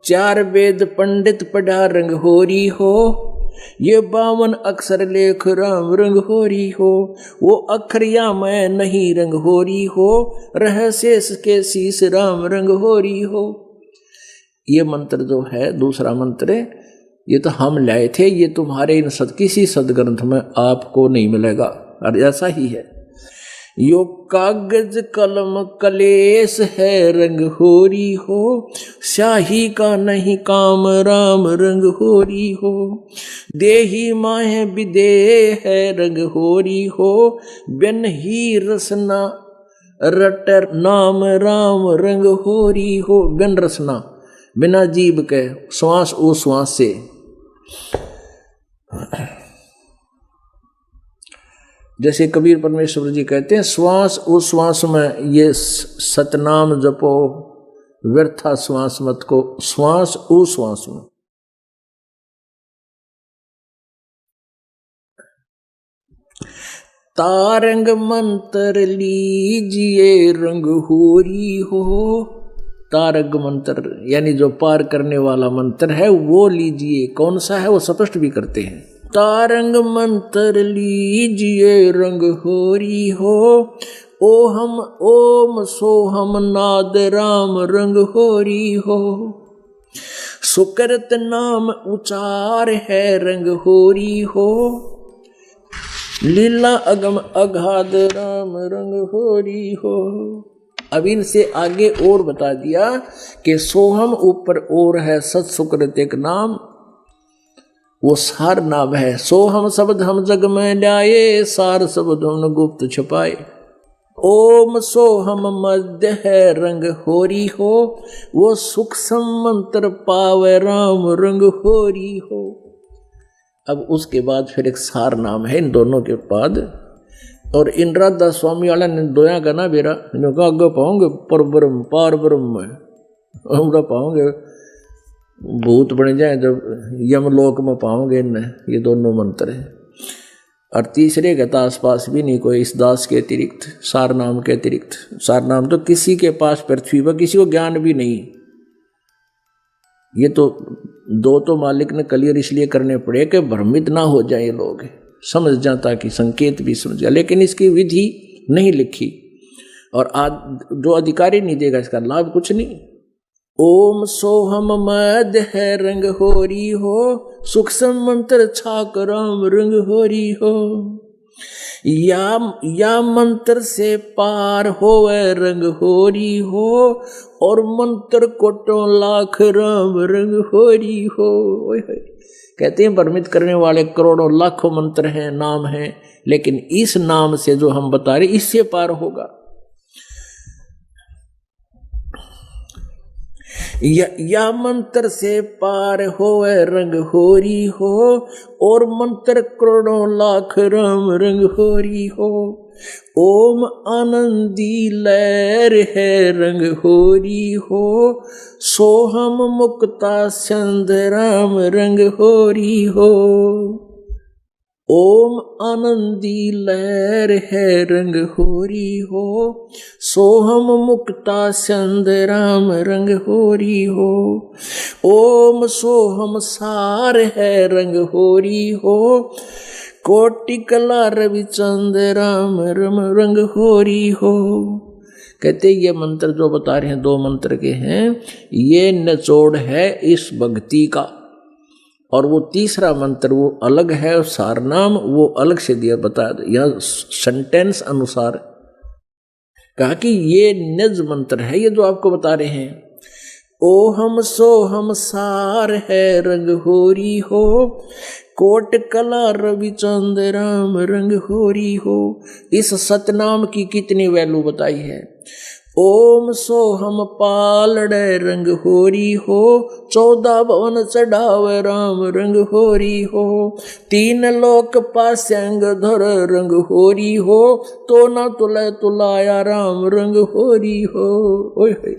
चार वेद पंडित पढ़ा रंग होरी हो, ये 52 अक्षर लेख राम रंग होरी हो। वो अक्षर या मैं नहीं रंग होरी हो, रह शेष के शीश राम रंग होरी हो। ये मंत्र जो है दूसरा मंत्र, ये तो हम लाए थे, ये तुम्हारे इन किसी सदग्रंथ में आपको नहीं मिलेगा। और ऐसा ही है, यो कागज कलम कलेश है रंग होरी हो, शाही का नहीं काम राम रंग होरी हो। देही माहे विदे है रंग होरी हो, बिन ही रसना रटर नाम राम रंग होरी हो। बिन रसना, बिना जीव के, श्वास ओ श्वास से। जैसे कबीर परमेश्वर जी कहते हैं, श्वास उस श्वास में ये सतनाम जपो, व्यर्था श्वास मत को, श्वास उस श्वास में। तारंग मंत्र लीजिए रंग होरी हो। तारंग मंत्र यानी जो पार करने वाला मंत्र है वो लीजिए। कौन सा है वो स्पष्ट भी करते हैं। तारंग मंत्र लीजिए रंग होरी हो, ओहम ओम सोहम नाद राम रंग होरी हो। सुकृत नाम उचार है रंग होरी हो, लीला अगम अगाध राम रंग होरी हो। अब इनसे आगे और बता दिया कि सोहम ऊपर और है, सत सुकृत एक नाम, वो सार नाम है। सोहम शब्द हम जग में लाए, सार शब्द हम गुप्त छुपाए। ओम सोहम मध्य है रंग होरी हो, वो सूक्ष्म मंत्र पावे राम रंग होरी हो। अब उसके बाद फिर एक सार नाम है इन दोनों के बाद। और इन राधा स्वामी वाला ने दोया गाना बेरा इनका आगे पाओगे पर ब्रह्म पार ब्रह्म हमरा पाओगे, भूत बन जाए जब यमलोक में पाओगे इन। ये दोनों मंत्र है। और तीसरे के तो आसपास भी नहीं कोई इस दास के अतिरिक्त, सार नाम के अतिरिक्त। सार नाम तो किसी के पास पृथ्वी पर किसी को ज्ञान भी नहीं। ये तो दो तो मालिक ने क्लियर इसलिए करने पड़े कि भ्रमित ना हो जाए लोग, समझ जाता कि संकेत भी समझ जाए, लेकिन इसकी विधि नहीं लिखी और आज जो अधिकारी नहीं देगा इसका लाभ कुछ नहीं। ओम सोहम मद है रंग होरी हो, सूक्ष्म मंत्र छाक राम रंग होरी हो। या मंत्र से पार होवे रंग होरी हो, और मंत्र कोटों लाख राम रंग होरी हो। कहते हैं भ्रमित करने वाले करोड़ों लाखों मंत्र हैं, नाम हैं, लेकिन इस नाम से जो हम बता रहे इससे पार होगा। या मंत्र से पार होवे रंग होरी हो, और मंत्र करोड़ों लाख राम रंग होरी हो। ओम आनंदी लहर है रंग होरी हो, सोहम मुक्ता चंद राम रंग होरी हो। ओम आनंदी लहर है रंग होरी हो, सोहम मुक्ता चंद राम रंग होरी हो। ओम सोहम सार है रंग होरी हो, कोटि कला रविचंद राम रम रंग होरी हो। कहते ये मंत्र जो बता रहे हैं दो मंत्र के हैं, ये निचोड़ है इस भक्ति का। और वो तीसरा मंत्र वो अलग है, सारनाम वो अलग से दिया बता यह सेंटेंस अनुसार कहा कि ये निज मंत्र है ये जो आपको बता रहे हैं। ओहम सोहम सार है रंग होरी हो, कोट कला रविचंद राम रंग होरी हो। इस सतनाम की कितनी वैल्यू बताई है। ओम सोहम पालड़े रंग होरी हो, 14 भवन चढ़ावे राम रंग होरी हो। 3 लोक पास्यंग धर रंग होरी हो, तो ना तुले तुलाया राम रंग होरी हो। ओए होए।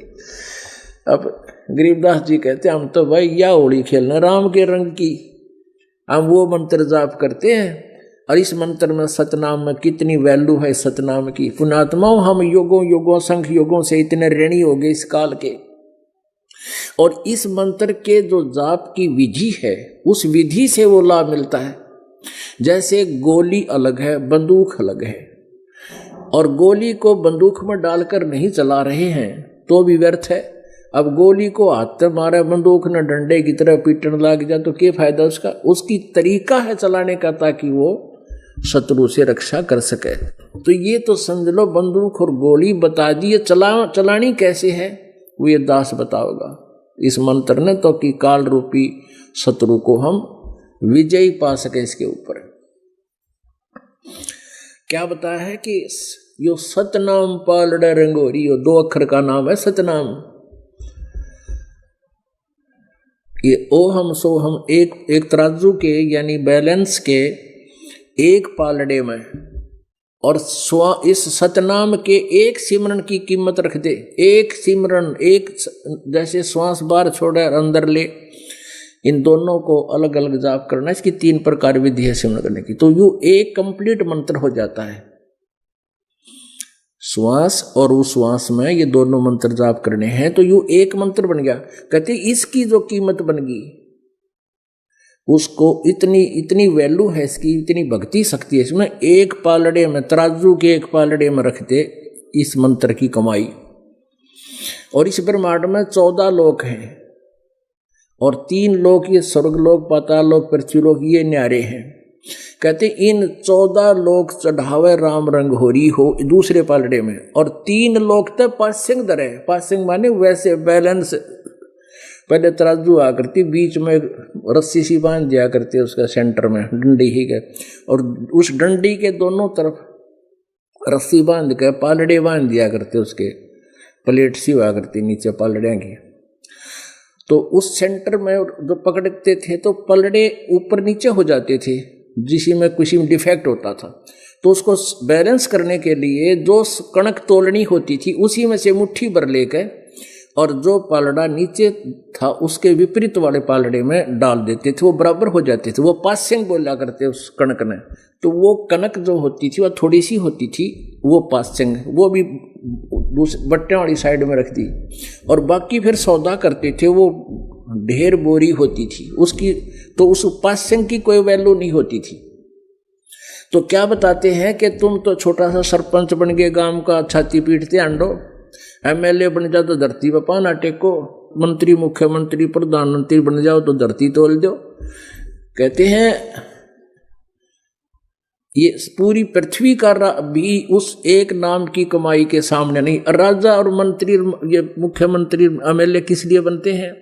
अब गरीबदास जी कहते हम तो भाई या होली खेलना राम के रंग की, हम वो मंत्र जाप करते हैं। और इस मंत्र में सतनाम में कितनी वैल्यू है सतनाम की। पुण्यात्माओं हम योगों योगों संख्य योगों से इतने ऋणी हो गए इस काल के। और इस मंत्र के जो जाप की विधि है उस विधि से वो लाभ मिलता है। जैसे गोली अलग है, बंदूक अलग है, और गोली को बंदूक में डालकर नहीं चला रहे हैं तो भी व्यर्थ है। अब गोली को हाथ में मारे, बंदूक ने डंडे की तरह पीटने लग जाए तो क्या फायदा उसका। उसकी तरीका है चलाने का ताकि वो शत्रु से रक्षा कर सके। तो ये तो समझ लो बंदूक और गोली बता दिए, चलानी कैसे है वो ये दास बताओगा इस मंत्र ने, तो कि काल रूपी शत्रु को हम विजयी पा सके। इसके ऊपर क्या बताया है कि यो सतनाम पालड़े रंगोरी, यो 2 अक्षर का नाम है सतनाम। ये ओहम सोहम एक तराजू के यानी बैलेंस के एक पालड़े में, और इस सतनाम के एक सिमरन की कीमत रख दे। एक सिमरन, एक जैसे श्वास बाहर छोड़े और अंदर ले, इन दोनों को अलग अलग जाप करना। इसकी 3 प्रकार विधि है सिमरन करने की। तो यू एक कंप्लीट मंत्र हो जाता है। श्वास और उस श्वास में ये दोनों मंत्र जाप करने हैं तो यू एक मंत्र बन गया। कहते इसकी जो कीमत बन गई उसको इतनी वैल्यू है इसकी, इतनी भक्ति शक्ति है इसमें। एक पालड़े में, तराजू के एक पालड़े में रख दे इस मंत्र की कमाई। और इस ब्रह्मांड में 14 लोक हैं और 3 लोक ये स्वर्गलोक, पाताल लोक, पृथ्वीलोक ये न्यारे हैं। कहते इन 14 लोक चढ़ावे राम रंग होरी हो दूसरे पालड़े में, और 3 लोक तक पासिंग दरे। पासिंग माने वैसे बैलेंस, पहले तराजू आ करती, बीच में रस्सी सी बांध दिया करती है उसका सेंटर में डंडी ही के, और उस डंडी के दोनों तरफ रस्सी बांध के पालड़े बांध दिया करते, उसके प्लेट सी हुआ करती नीचे पालड़ियाँ की। तो उस सेंटर में जो पकड़ते थे तो पलड़े ऊपर नीचे हो जाते थे जिसमें किसी में डिफेक्ट होता था। तो उसको बैलेंस करने के लिए जो कणक तोलनी होती थी उसी में से मुट्ठी भर लेकर, और जो पालड़ा नीचे था उसके विपरीत वाले पालड़े में डाल देते थे, वो बराबर हो जाते थे। वो पासिंग बोला करते उस कणक ने। तो वो कणक जो होती थी वह थोड़ी सी होती थी, वो पासिंग, वो भी दूसरे बट्टे वाली साइड में रख दी। और बाकी फिर सौदा करते थे, वो ढेर बोरी होती थी उसकी, तो उस पासिंग की कोई वैल्यू नहीं होती थी। तो क्या बताते हैं कि तुम तो छोटा सा सरपंच बन गए गांव का, छाती पीटते अंडो, एमएलए बन जाओ तो धरती पर पाना टेको, मंत्री, मुख्यमंत्री, प्रधानमंत्री बन जाओ तो धरती तोल दो। कहते हैं ये पूरी पृथ्वी का भी उस एक नाम की कमाई के सामने नहीं। राजा और मंत्री, ये मुख्यमंत्री, एमएलए किस लिए बनते हैं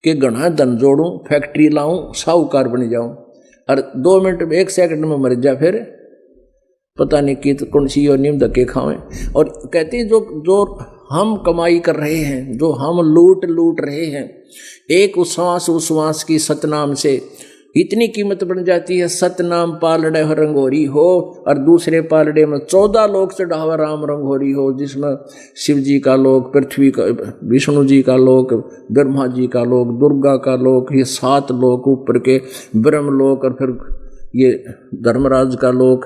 कि घना धन जोड़ूं, फैक्ट्री लाऊं, साहूकार बन जाऊं, और 2 मिनट में 1 सेकंड में मर जा, फिर पता नहीं कि तो कौन सी योनि में धक्के खावें। और कहते हैं जो हम कमाई कर रहे हैं, जो हम लूट रहे हैं, एक उश्वास की सतनाम से इतनी कीमत बन जाती है। सतनाम पालड़े रंगोरी हो, और दूसरे पालड़े में 14 लोक चढ़ावा राम रंगोरी हो, जिसमें शिव जी का लोक, पृथ्वी का, विष्णु जी का लोक, ब्रह्मा जी का लोक, दुर्गा का लोक, ये 7 लोक ऊपर के ब्रह्म लोक, और फिर ये धर्मराज का लोक।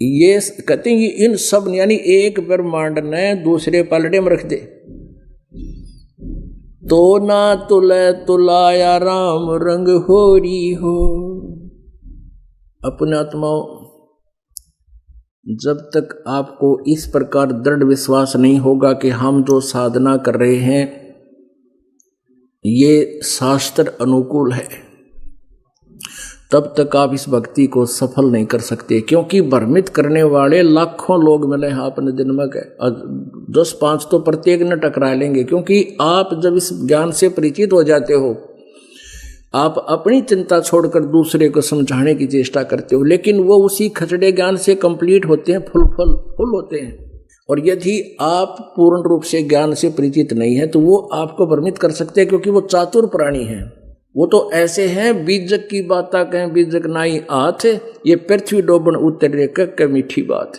ये कहते हैं इन सब यानी एक ब्रह्मांड ने दूसरे पालड़े में रख दे। तो ना तुले तुलाया राम रंग होरी हो। अपने आत्माओं, जब तक आपको इस प्रकार दृढ़ विश्वास नहीं होगा कि हम जो साधना कर रहे हैं ये शास्त्र अनुकूल है, तब तक आप इस भक्ति को सफल नहीं कर सकते। क्योंकि भ्रमित करने वाले लाखों लोग मिले हैं अपने दिन में, 10-5 तो प्रत्येक ने टकरा लेंगे। क्योंकि आप जब इस ज्ञान से परिचित हो जाते हो, आप अपनी चिंता छोड़कर दूसरे को समझाने की चेष्टा करते हो, लेकिन वो उसी खचड़े ज्ञान से कंप्लीट होते हैं, फुल होते हैं। और यदि आप पूर्ण रूप से ज्ञान से परिचित नहीं है तो वो आपको भ्रमित कर सकते हैं, क्योंकि वो चातुर प्राणी हैं। वो तो ऐसे हैं, बीजक की बाता कहें बीजक नाई आथ, ये पृथ्वी डोबन उतरे के मीठी बात।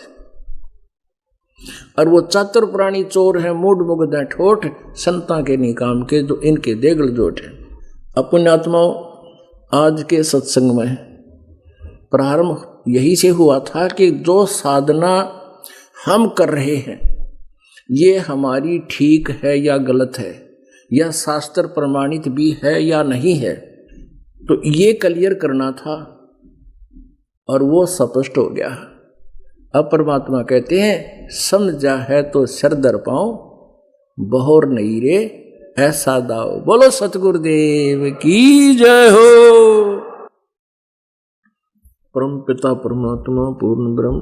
और वो चातुर प्राणी चोर है, मूड मुग्ध है ठोठ, संता के नहीं काम के, जो इनके देगल जोट है। अपने आत्माओं, आज के सत्संग में प्रारंभ यही से हुआ था कि जो साधना हम कर रहे हैं ये हमारी ठीक है या गलत है, यह शास्त्र प्रमाणित भी है या नहीं है, तो ये क्लियर करना था और वो स्पष्ट हो गया। अब परमात्मा कहते हैं समझा है तो सर दर पाओ, बहोर नहीं रे ऐसा दाओ। बोलो सतगुरुदेव की जय हो। परम पिता परमात्मा पूर्ण ब्रह्म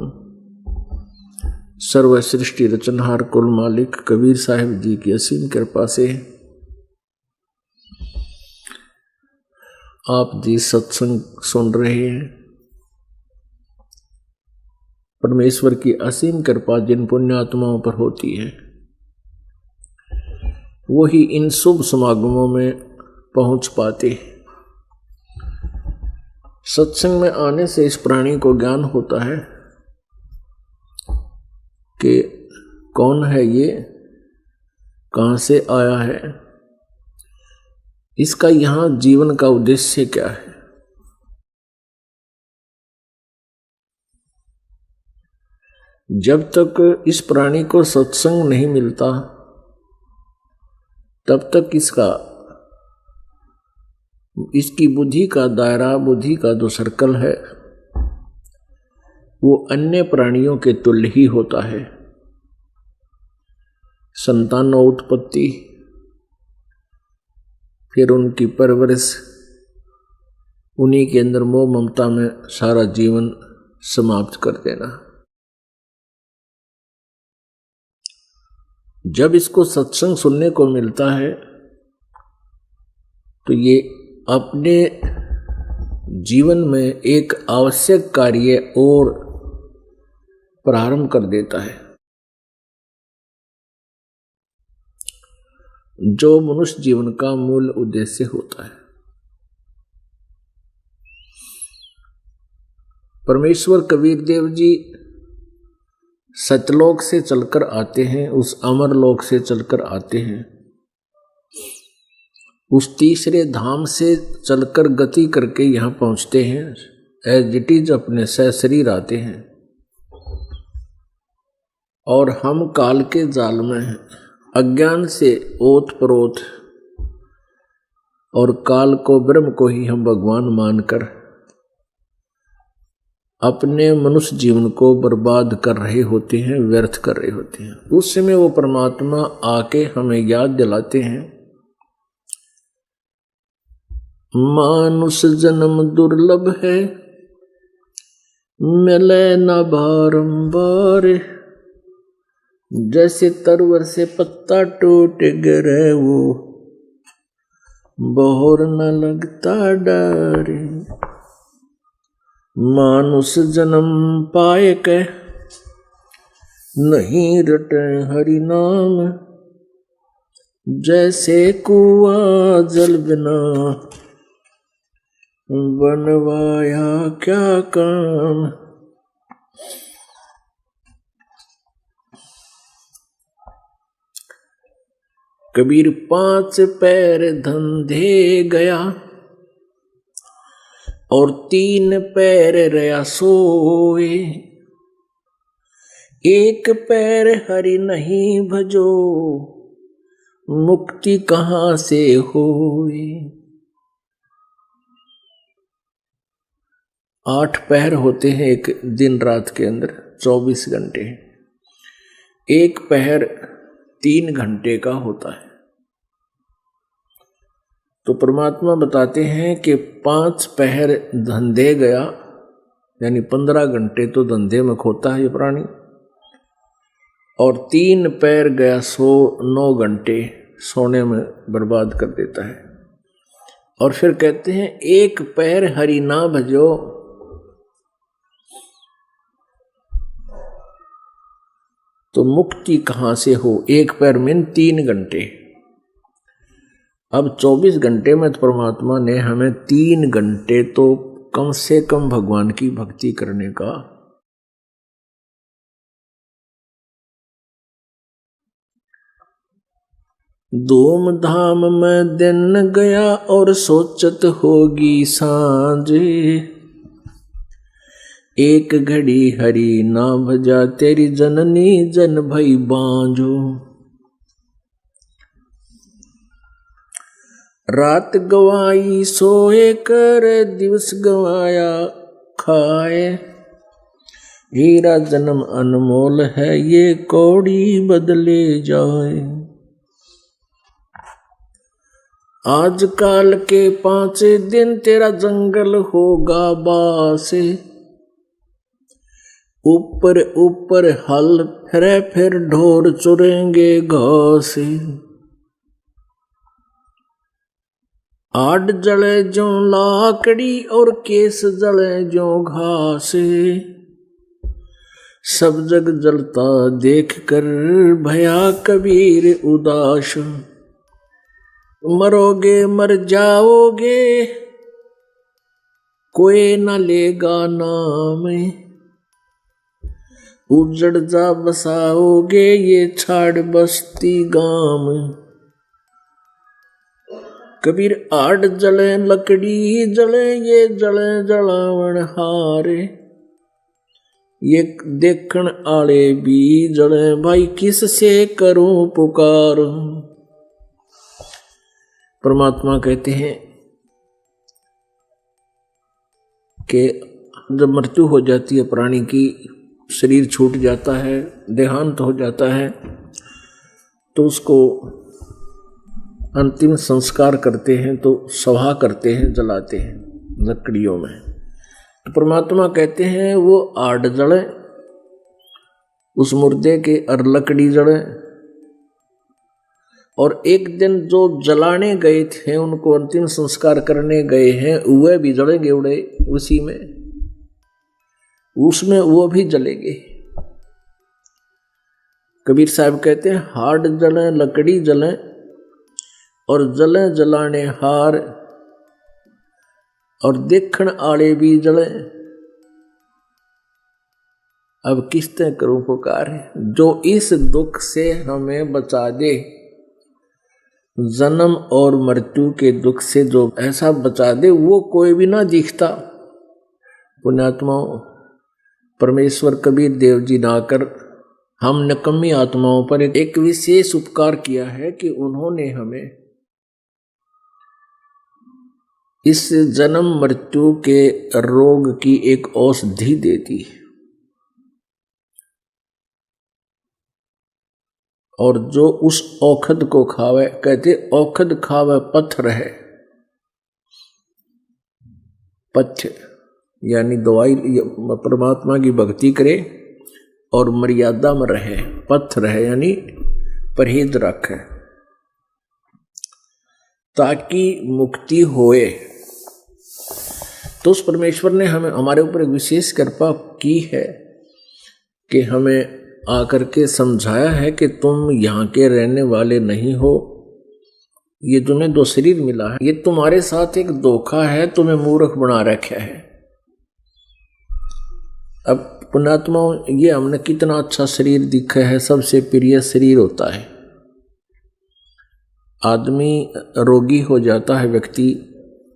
सर्व सृष्टि रचनहार कुल मालिक कबीर साहिब जी की असीम कृपा से आप जी सत्संग सुन रहे हैं। परमेश्वर की असीम कृपा जिन पुण्यात्माओं पर होती है वो ही इन शुभ समागमों में पहुंच पाते हैं। सत्संग में आने से इस प्राणी को ज्ञान होता है कि कौन है ये, कहां से आया है, इसका यहाँ जीवन का उद्देश्य क्या है। जब तक इस प्राणी को सत्संग नहीं मिलता तब तक इसकी बुद्धि का दायरा, बुद्धि का जो सर्कल है वो अन्य प्राणियों के तुल्य ही होता है। संतानोत्पत्ति, फिर उनकी परवरिश, उन्हीं के अंदर मोह ममता में सारा जीवन समाप्त कर देना। जब इसको सत्संग सुनने को मिलता है तो ये अपने जीवन में एक आवश्यक कार्य और प्रारंभ कर देता है, जो मनुष्य जीवन का मूल उद्देश्य होता है। परमेश्वर कबीर देव जी सतलोक से चलकर आते हैं, उस अमर लोक से चलकर आते हैं, उस तीसरे धाम से चलकर गति करके यहाँ पहुँचते हैं। एज इट इज अपने सशरीर आते हैं और हम काल के जाल में हैं, अज्ञान से ओत प्रोत, और काल को ब्रह्म को ही हम भगवान मानकर अपने मनुष्य जीवन को बर्बाद कर रहे होते हैं, व्यर्थ कर रहे होते हैं। उस समय वो परमात्मा आके हमें याद दिलाते हैं, मानुष जन्म दुर्लभ है मिले न बारंबार, जैसे तरवर से पत्ता टूट गिरे वो बहोर न लगता डर। मानुष जन्म पाए के नहीं रटे हरि नाम, जैसे कुआं जल बिना बनवाया क्या काम। कबीर 5 पैर धंधे गया और 3 पैर रया सोए, एक पैर हरि नहीं भजो मुक्ति कहाँ से होए। 8 पैर होते हैं एक दिन रात के अंदर, 24 घंटे। एक पैर 3 घंटे का होता है। तो परमात्मा बताते हैं कि 5 पहर धंधे गया, यानी 15 घंटे तो धंधे में खोता है ये प्राणी, और 3 पैर गया 9 घंटे सोने में बर्बाद कर देता है। और फिर कहते हैं एक पैर हरि ना भजो, तो मुक्ति कहां से हो। एक पैर में 3 घंटे। अब 24 घंटे में तो परमात्मा ने हमें 3 घंटे तो कम से कम भगवान की भक्ति करने का धूमधाम में दिन गया और सोचत होगी सांझ, एक घड़ी हरि ना भजा तेरी जननी जन भई बांझो। रात गवाई सोए कर, दिवस गवाया खाए। हीरा जन्म अनमोल है, ये कौड़ी बदले जाए। आज काल के 5 दिन तेरा जंगल होगा बासे। ऊपर ऊपर हल फिरे, फिर ढोर चुरेंगे घास। आड़ जले जो लाकड़ी और केस जले जो घास। सब जग जलता देख कर भया कबीर उदास। मरोगे मर जाओगे, कोई न लेगा नाम। उजड़ जा बसाओगे, ये छाड़ बस्ती गाम। कबीर आड़ जले लकड़ी जले, ये जले जलावन हारे। ये देखण आले भी जले, भाई किस से करूं पुकार। परमात्मा कहते हैं कि जब मृत्यु हो जाती है प्राणी की, शरीर छूट जाता है, देहांत हो जाता है, तो उसको अंतिम संस्कार करते हैं, तो सभा करते हैं, जलाते हैं लकड़ियों में। तो परमात्मा कहते हैं वो आड़ जले उस मुर्दे के, और लकड़ी जले। और एक दिन जो जलाने गए थे, उनको अंतिम संस्कार करने गए हैं, वह भी जलेंगे उड़े उसी में, उसमें वो भी जलेंगे। कबीर साहब कहते हैं हाड़ जले लकड़ी जले, और जले जलाने हार, और देखण आले भी जले। अब किसते करूं पुकार, जो इस दुख से हमें बचा दे, जन्म और मृत्यु के दुख से जो ऐसा बचा दे, वो कोई भी ना दिखता। पुण्यात्माओं, परमेश्वर कबीर देव जी ने आकर हम निकम्मी आत्माओं पर एक विशेष उपकार किया है कि उन्होंने हमें इस जन्म मृत्यु के रोग की एक औषधि दे दी। और जो उस औखद को खावे, कहते औखद खावे पत्थर है। पथ्य यानी दवाई, परमात्मा की भक्ति करे और मर्यादा में रहे। पत्थर है यानी परहेज रखे, ताकि मुक्ति होए। तो उस परमेश्वर ने हमें, हमारे ऊपर एक विशेष कृपा की है कि हमें आकर के समझाया है कि तुम यहाँ के रहने वाले नहीं हो, ये तुम्हें 2 शरीर मिला है, ये तुम्हारे साथ एक धोखा है, तुम्हें मूर्ख बना रखा है। अब पुण्यात्माओं, ये हमने कितना अच्छा शरीर दिखा है, सबसे प्रिय शरीर होता है। आदमी रोगी हो जाता है व्यक्ति,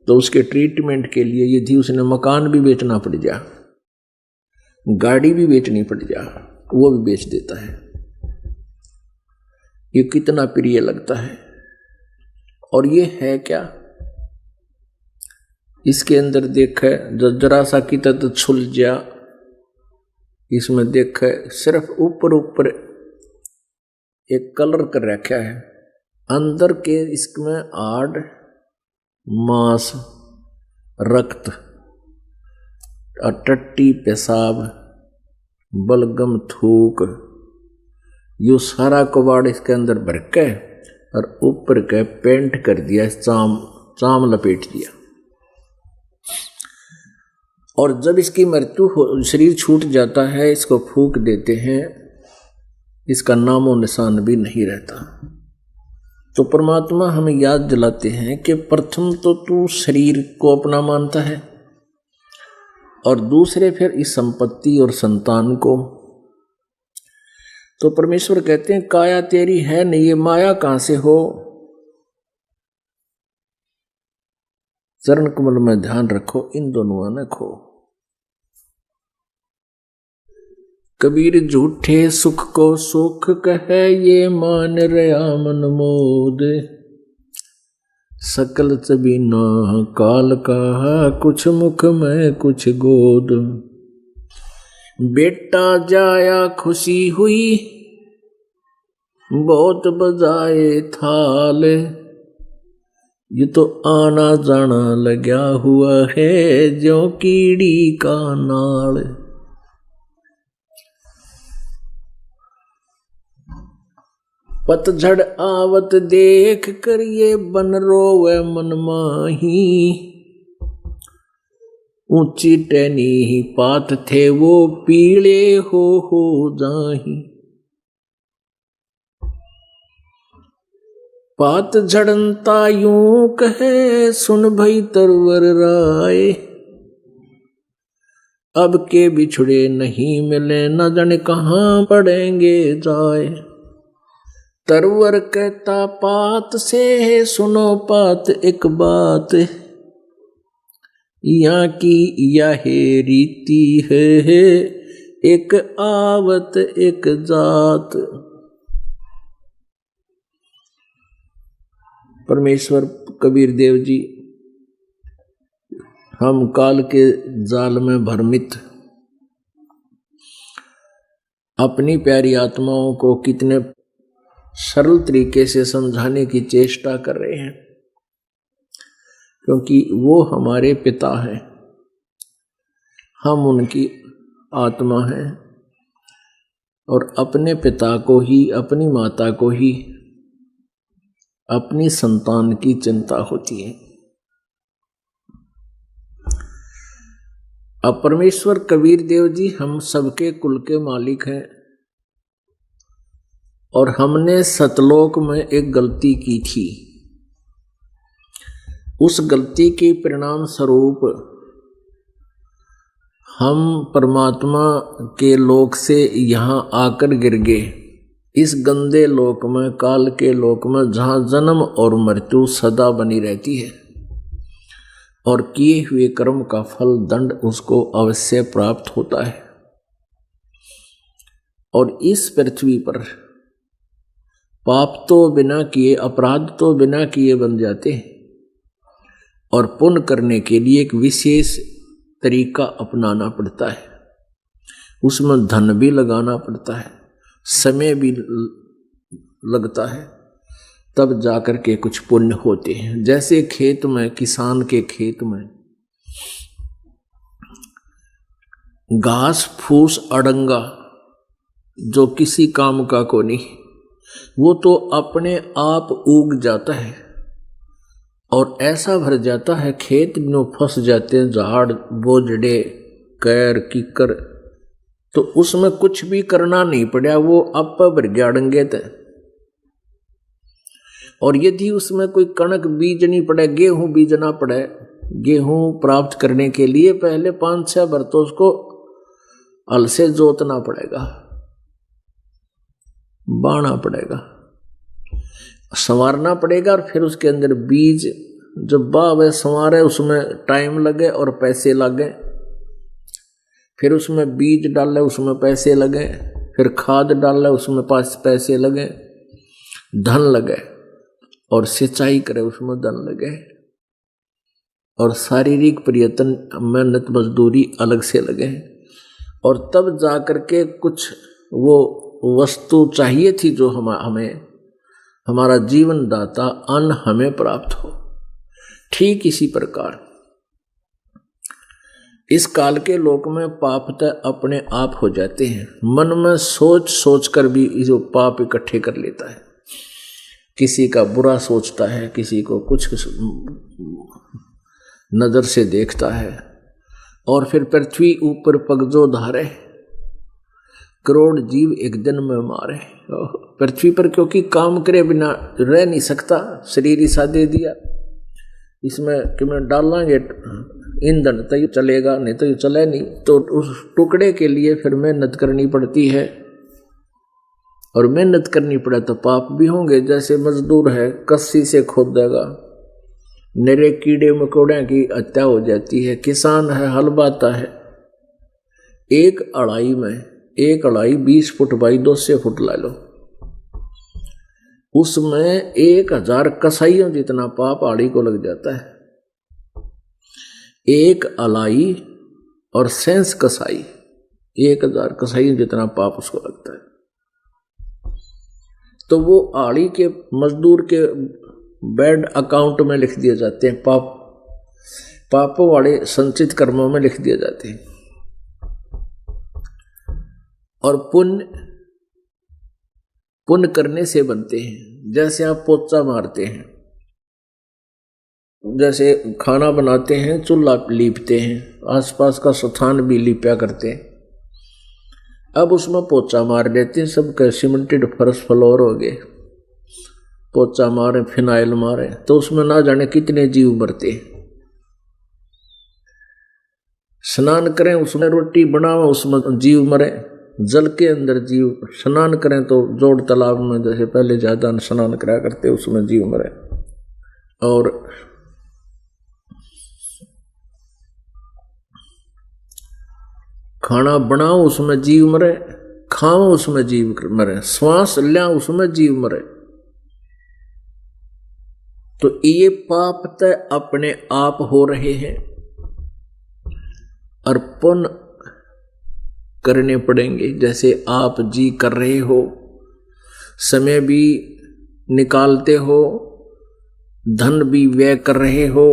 तो उसके ट्रीटमेंट के लिए यदि उसने मकान भी बेचना पड़ जा, गाड़ी भी बेचनी पड़ जा, वो भी बेच देता है। ये कितना प्रिय लगता है। और ये है क्या, इसके अंदर देखे जरा सा की तत छुल जा, इसमें देखे सिर्फ ऊपर ऊपर एक कलर कर रखा है, अंदर के इसमें आड़ मांस रक्त और टट्टी पेशाब बलगम थूक, यो सारा कबाड़ इसके अंदर भर के और ऊपर के पेंट कर दिया, चाम लपेट दिया। और जब इसकी मृत्यु हो, शरीर छूट जाता है, इसको फूंक देते हैं, इसका नामो निशान भी नहीं रहता। तो परमात्मा हमें याद दिलाते हैं कि प्रथम तो तू शरीर को अपना मानता है, और दूसरे फिर इस संपत्ति और संतान को। तो परमेश्वर कहते हैं काया तेरी है नहीं, ये माया कहां से हो। चरण कमल में ध्यान रखो, इन दोनों न खो। कबीर झूठे सुख को सुख कहे, ये मान रया मन मोद। सकल चबीना काल का, कुछ मुख में कुछ गोद। बेटा जाया खुशी हुई, बहुत बजाए थाल। ये तो आना जाना लगा हुआ है, जो कीड़ी का नाल। पतझड़ आवत देख कर ये बन रोवे मन माही। ऊंची टहनी ही पात थे वो, पीले हो जाही। पात झड़नता यूं कहे, सुन भई तरवर राय। अब के बिछड़े नहीं मिले, न जाने कहाँ पड़ेंगे जाए। तरवर कहता पात से, सुनो पात एक बात। यहाँ की यह रीति है, एक आवत एक जात। परमेश्वर कबीर देव जी हम काल के जाल में भ्रमित अपनी प्यारी आत्माओं को कितने सरल तरीके से समझाने की चेष्टा कर रहे हैं, क्योंकि वो हमारे पिता हैं, हम उनकी आत्मा हैं, और अपने पिता को ही, अपनी माता को ही अपनी संतान की चिंता होती है। अब परमेश्वर कबीर देव जी हम सबके कुल के मालिक हैं, और हमने सतलोक में एक गलती की थी। उस गलती के परिणाम स्वरूप हम परमात्मा के लोक से यहाँ आकर गिर गए, इस गंदे लोक में, काल के लोक में, जहाँ जन्म और मृत्यु सदा बनी रहती है, और किए हुए कर्म का फल दंड उसको अवश्य प्राप्त होता है। और इस पृथ्वी पर पाप तो बिना किए, अपराध तो बिना किए बन जाते हैं, और पुण्य करने के लिए एक विशेष तरीका अपनाना पड़ता है। उसमें धन भी लगाना पड़ता है, समय भी लगता है, तब जाकर के कुछ पुण्य होते हैं। जैसे खेत में, किसान के खेत में घास फूस अड़ंगा जो किसी काम का को नहीं, वो तो अपने आप उग जाता है और ऐसा भर जाता है, खेत में फंस जाते हैं झाड़ बोझड़े कैर कीकर, तो उसमें कुछ भी करना नहीं पड़ा, वो आप भर गया अड़ंगे थे। और यदि उसमें कोई कणक बीजनी पड़े, गेहूं बीजना पड़े, गेहूं प्राप्त करने के लिए पहले 5-6 बरतों उसको हल से जोतना पड़ेगा, बाना पड़ेगा, संवारना पड़ेगा, और फिर उसके अंदर बीज जब बावे संवारे उसमें टाइम लगे और पैसे लगे, फिर उसमें बीज डाले उसमें पैसे लगे, फिर खाद डाले उसमें पैसे लगे, धन लगे, और सिंचाई करे उसमें धन लगे, और शारीरिक प्रयत्न मेहनत मजदूरी अलग से लगे, और तब जाकर के कुछ वो वस्तु चाहिए थी जो हमें हमारा जीवन दाता अन्न हमें प्राप्त हो। ठीक इसी प्रकार इस काल के लोक में पाप तय अपने आप हो जाते हैं। मन में सोच सोच कर भी जो पाप इकट्ठे कर लेता है, किसी का बुरा सोचता है, किसी को कुछ नजर से देखता है, और फिर पृथ्वी ऊपर पगजो धारे, करोड़ जीव एक दिन में मारे पृथ्वी पर, क्योंकि काम करे बिना रह नहीं सकता, शरीर ही सा दे दिया, इसमें कि मैं डालांगे ईंधन तो ये चलेगा, नहीं तो ये चले नहीं, तो उस टुकड़े के लिए फिर मेहनत करनी पड़ती है, और मेहनत करनी पड़े तो पाप भी होंगे। जैसे मजदूर है कस्सी से खोदेगा, निरे कीड़े मकोड़े की हत्या हो जाती है। किसान है हल बाता है, एक अड़ाई 20 फुट बाई 200 फुट ला लो, उसमें 1000 कसाईयों जितना पाप आड़ी को लग जाता है। एक अलाई और सेंस कसाई, 1000 कसाईयों जितना पाप उसको लगता है। तो वो आड़ी के मजदूर के बैड अकाउंट में लिख दिए जाते हैं, पापों वाले संचित कर्मों में लिख दिए जाते हैं। और पुण्य करने से बनते हैं। जैसे आप पोचा मारते हैं, जैसे खाना बनाते हैं, चूल्हा लीपते हैं, आसपास का स्थान भी लीपा करते हैं। अब उसमें पोचा मार देते हैं, सब सीमेंटेड फर्श फ्लोर हो गए, पोचा मारे, फिनाइल मारे, तो उसमें ना जाने कितने जीव मरते। स्नान करें, उसमें रोटी बनाओ, उसमें जीव मरे। जल के अंदर जीव, स्नान करें तो जोड़ तालाब में जैसे पहले ज्यादा स्नान करा करते, उसमें जीव मरे। और खाना बनाओ, उसमें जीव मरे, खाओ, उसमें जीव मरे, श्वास लिया, उसमें जीव मरे। तो ये पाप तय अपने आप हो रहे हैं, अर्पण करने पड़ेंगे। जैसे आप जी कर रहे हो, समय भी निकालते हो, धन भी व्यय कर रहे हो,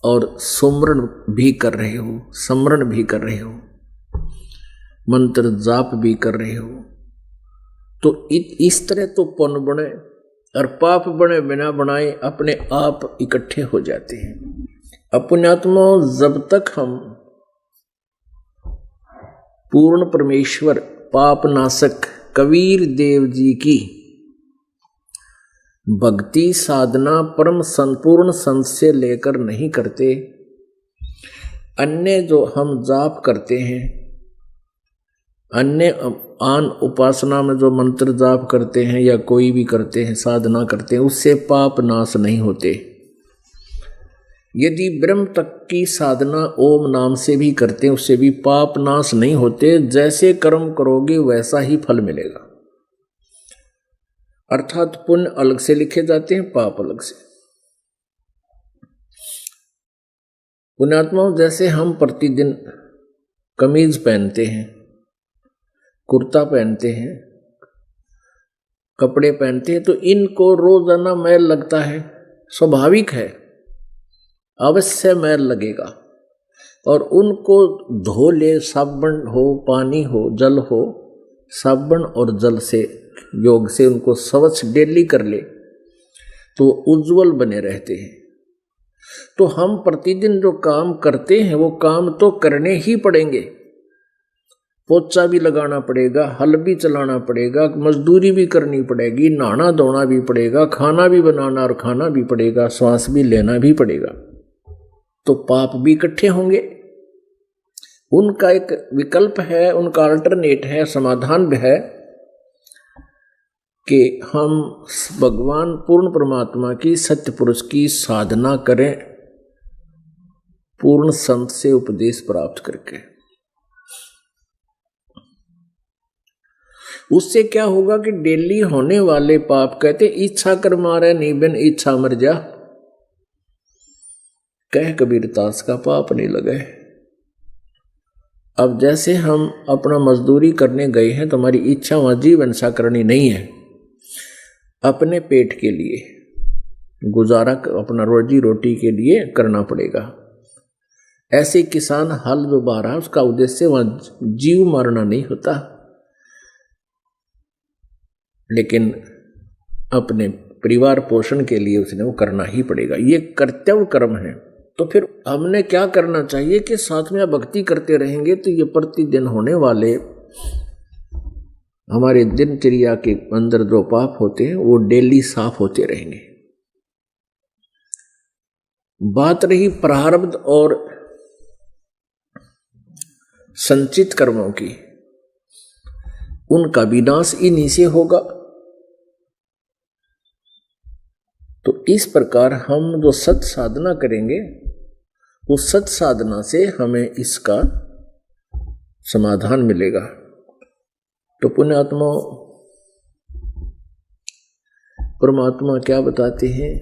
और सुमरण भी कर रहे हो, स्मरण भी कर रहे हो, मंत्र जाप भी कर रहे हो। तो इस तरह तो पुण्य बने, और पाप बने बिना बनाए अपने आप इकट्ठे हो जाते हैं। अपनात्मा जब तक हम पूर्ण परमेश्वर पाप नाशक कबीर देव जी की भक्ति साधना परम संपूर्ण संत से लेकर नहीं करते, अन्य जो हम जाप करते हैं, अन्य आन उपासना में जो मंत्र जाप करते हैं या कोई भी करते हैं, साधना करते हैं, उससे पाप नाश नहीं होते। यदि ब्रह्म तक की साधना ओम नाम से भी करते हैं, उससे भी पाप नाश नहीं होते। जैसे कर्म करोगे वैसा ही फल मिलेगा। अर्थात पुण्य अलग से लिखे जाते हैं, पाप अलग से। पुण्यात्माओं, जैसे हम प्रतिदिन कमीज पहनते हैं, कुर्ता पहनते हैं, कपड़े पहनते हैं, तो इनको रोजाना मैल लगता है, स्वाभाविक है, अवश्य मैल लगेगा। और उनको धो ले, साबुन हो, पानी हो, जल हो, साबुन और जल से, योग से उनको स्वच्छ डेली कर ले तो उज्जवल बने रहते हैं। तो हम प्रतिदिन जो काम करते हैं वो काम तो करने ही पड़ेंगे। पोचा भी लगाना पड़ेगा, हल भी चलाना पड़ेगा, मजदूरी भी करनी पड़ेगी, नहाना धोना भी पड़ेगा, खाना भी बनाना और खाना भी पड़ेगा, श्वास भी लेना भी पड़ेगा। तो पाप भी इकट्ठे होंगे। उनका एक विकल्प है, उनका अल्टरनेट है, समाधान भी है कि हम भगवान पूर्ण परमात्मा की, सत्य पुरुष की साधना करें, पूर्ण संत से उपदेश प्राप्त करके। उससे क्या होगा कि डेली होने वाले पाप, कहते इच्छा कर मारे नहीं बिन इच्छा मर जा, कह कबीर दास का पाप नहीं लगे। अब जैसे हम अपना मजदूरी करने गए हैं तो हमारी इच्छा वहां जीवन सा करनी नहीं है, अपने पेट के लिए गुजारा, अपना रोजी रोटी के लिए करना पड़ेगा। ऐसे किसान हल जो बा रहा है उसका उद्देश्य वहां जीव मारना नहीं होता, लेकिन अपने परिवार पोषण के लिए उसने वो करना ही पड़ेगा। ये कर्तव्य कर्म है। तो फिर हमने क्या करना चाहिए कि साथ में भक्ति करते रहेंगे तो ये प्रतिदिन होने वाले हमारे दिनचर्या के अंदर जो पाप होते हैं वो डेली साफ होते रहेंगे। बात रही प्रारब्ध और संचित कर्मों की, उनका विनाश इन्हीं से होगा। तो इस प्रकार हम जो सत साधना करेंगे उस सत साधना से हमें इसका समाधान मिलेगा। तो पुण्यात्माओं, परमात्मा क्या बताते हैं,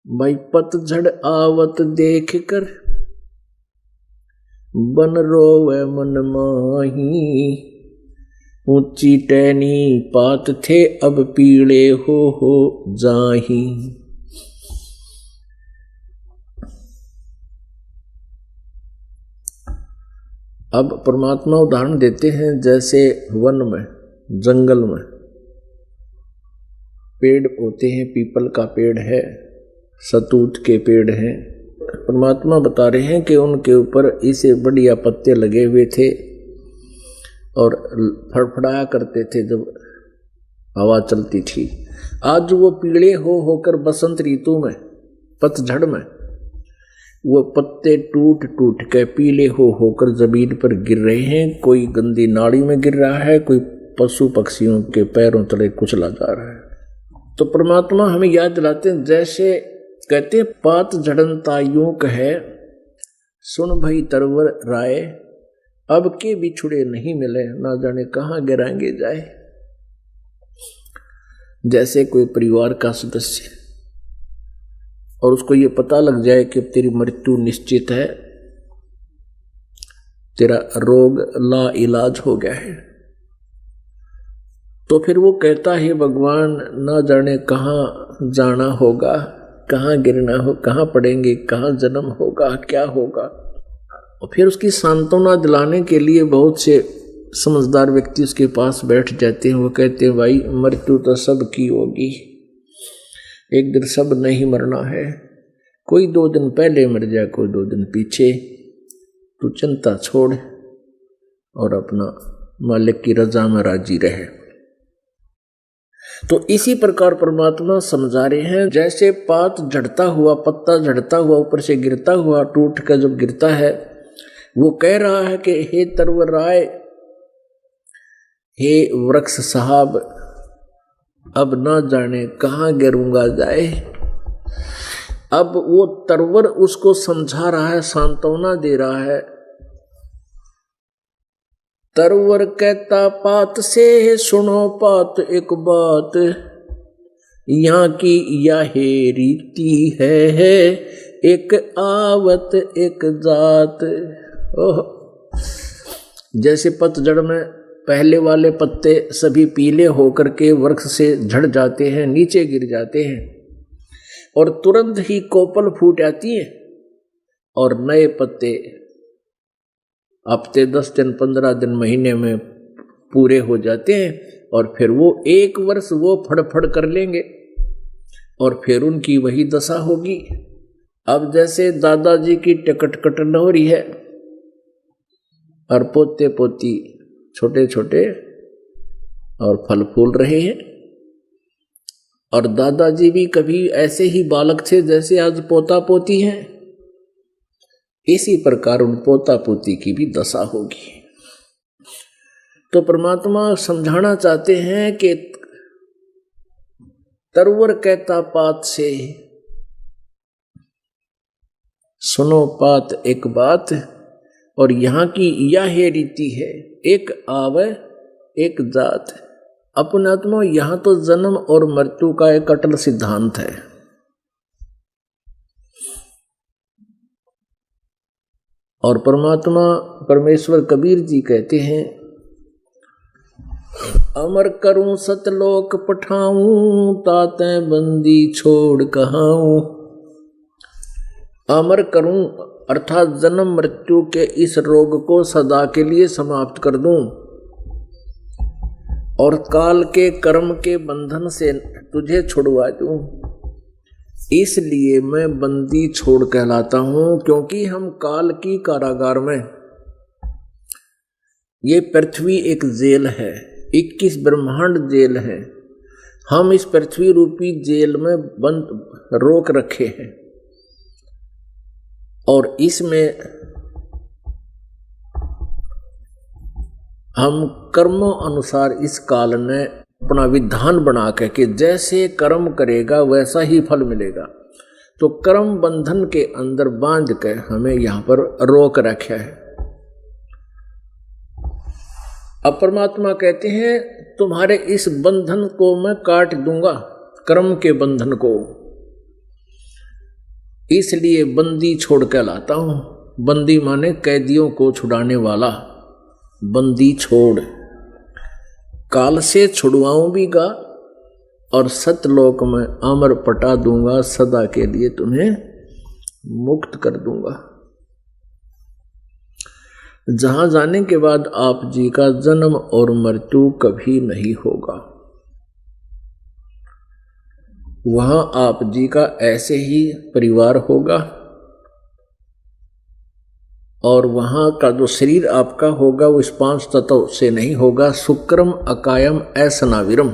भाई पतझड़ आवत देख कर बन रोवे मन माही, ऊंची टहनी पात थे अब पीले हो जाही। अब परमात्मा उदाहरण देते हैं, जैसे वन में, जंगल में पेड़ होते हैं, पीपल का पेड़ है, सतूत के पेड़ हैं। परमात्मा बता रहे हैं कि उनके ऊपर इसे बढ़िया पत्ते लगे हुए थे और फड़फड़ाया करते थे जब हवा चलती थी। आज वो पीले होकर बसंत ऋतु में, पतझड़ में, वो पत्ते टूट टूट के पीले होकर जमीन पर गिर रहे हैं। कोई गंदी नाली में गिर रहा है, कोई पशु पक्षियों के पैरों तले कुचला जा रहा है। तो परमात्मा हमें याद दिलाते हैं, जैसे कहते हैं पात झड़नता यूं कहे, सुन भई तरवर राय, अब के बिछुड़े नहीं मिले, ना जाने कहाँ गिराएंगे जाए। जैसे कोई परिवार का सदस्य और उसको ये पता लग जाए कि तेरी मृत्यु निश्चित है, तेरा रोग ला इलाज हो गया है, तो फिर वो कहता है भगवान ना जाने कहाँ जाना होगा, कहाँ गिरना हो, कहाँ पड़ेंगे, कहाँ जन्म होगा, क्या होगा। और फिर उसकी सांत्वना दिलाने के लिए बहुत से समझदार व्यक्ति उसके पास बैठ जाते हैं। वो कहते हैं भाई मृत्यु तो सब की होगी, एक दिन सब नहीं मरना है, कोई 2 दिन पहले मर जाए, कोई 2 दिन पीछे, तू चिंता छोड़ और अपना मालिक की रजा में राजी रहे। तो इसी प्रकार परमात्मा समझा रहे हैं, जैसे पात झड़ता हुआ, पत्ता झड़ता हुआ ऊपर से गिरता हुआ टूट कर जब गिरता है, वो कह रहा है कि हे तरवर राय, हे वृक्ष साहब, अब ना जाने कहाँ गिरूंगा जाए। अब वो तरवर उसको समझा रहा है, सांत्वना दे रहा है। तरवर कहता पात से, सुनो पात एक बात, यहाँ की यह रीति है, एक आवत एक जात। ओह, जैसे पतझड़ में पहले वाले पत्ते सभी पीले होकर के वृक्ष से झड़ जाते हैं, नीचे गिर जाते हैं और तुरंत ही कोपल फूट आती है और नए पत्ते हफ्ते 10 दिन 15 दिन महीने में पूरे हो जाते हैं और फिर वो 1 वर्ष वो फड़फड़ कर लेंगे और फिर उनकी वही दशा होगी। अब जैसे दादाजी की टिकट कटन हो रही है और पोते पोती छोटे छोटे और फल फूल रहे हैं, और दादाजी भी कभी ऐसे ही बालक थे जैसे आज पोता पोती हैं, इसी प्रकार उन पोता पोती की भी दशा होगी। तो परमात्मा समझाना चाहते हैं कि तरवर कहता पात से, सुनो पात एक बात, और यहाँ की यह रीति है, एक आवे एक जात। अपने आत्मा यहाँ तो जन्म और मृत्यु का एक अटल सिद्धांत है। और परमात्मा परमेश्वर कबीर जी कहते हैं, अमर करूं सतलोक पठाऊं, ताते बंदी छोड़ कहाऊं। अमर करूं अर्थात जन्म मृत्यु के इस रोग को सदा के लिए समाप्त कर दूं और काल के कर्म के बंधन से तुझे छुड़वा दूं। इसलिए मैं बंदी छोड़ कहलाता हूं, क्योंकि हम काल की कारागार में, ये पृथ्वी एक जेल है, 21 ब्रह्मांड जेल है, हम इस पृथ्वी रूपी जेल में बंद रोक रखे हैं और इसमें हम कर्मों अनुसार इस काल ने अपना विधान बना के कि जैसे कर्म करेगा वैसा ही फल मिलेगा। तो कर्म बंधन के अंदर बांध के हमें यहाँ पर रोक रखा है। अब परमात्मा कहते हैं तुम्हारे इस बंधन को मैं काट दूंगा, कर्म के बंधन को, इसलिए बंदी छोड़ के लाता हूं। बंदी माने कैदियों को छुड़ाने वाला, बंदी छोड़, काल से छुड़वाऊंगा और सतलोक में अमर पटा दूंगा, सदा के लिए तुम्हें मुक्त कर दूंगा। जहां जाने के बाद आप जी का जन्म और मृत्यु कभी नहीं होगा। वहां आप जी का ऐसे ही परिवार होगा और वहां का जो शरीर आपका होगा वो इस 5 तत्व से नहीं होगा। शुक्रम अकायम असनाविरम,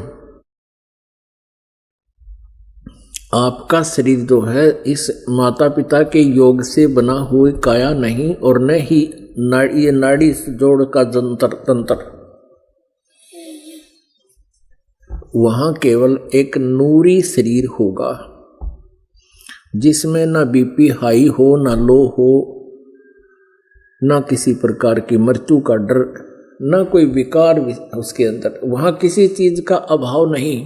आपका शरीर जो है इस माता पिता के योग से बना हुए काया नहीं, और न ही ये नाड़ी जोड़ का तंत्र। वहां केवल एक नूरी शरीर होगा जिसमें ना बीपी हाई हो, ना लो हो, ना किसी प्रकार की मृत्यु का डर, ना कोई विकार उसके अंदर। वहां किसी चीज का अभाव नहीं।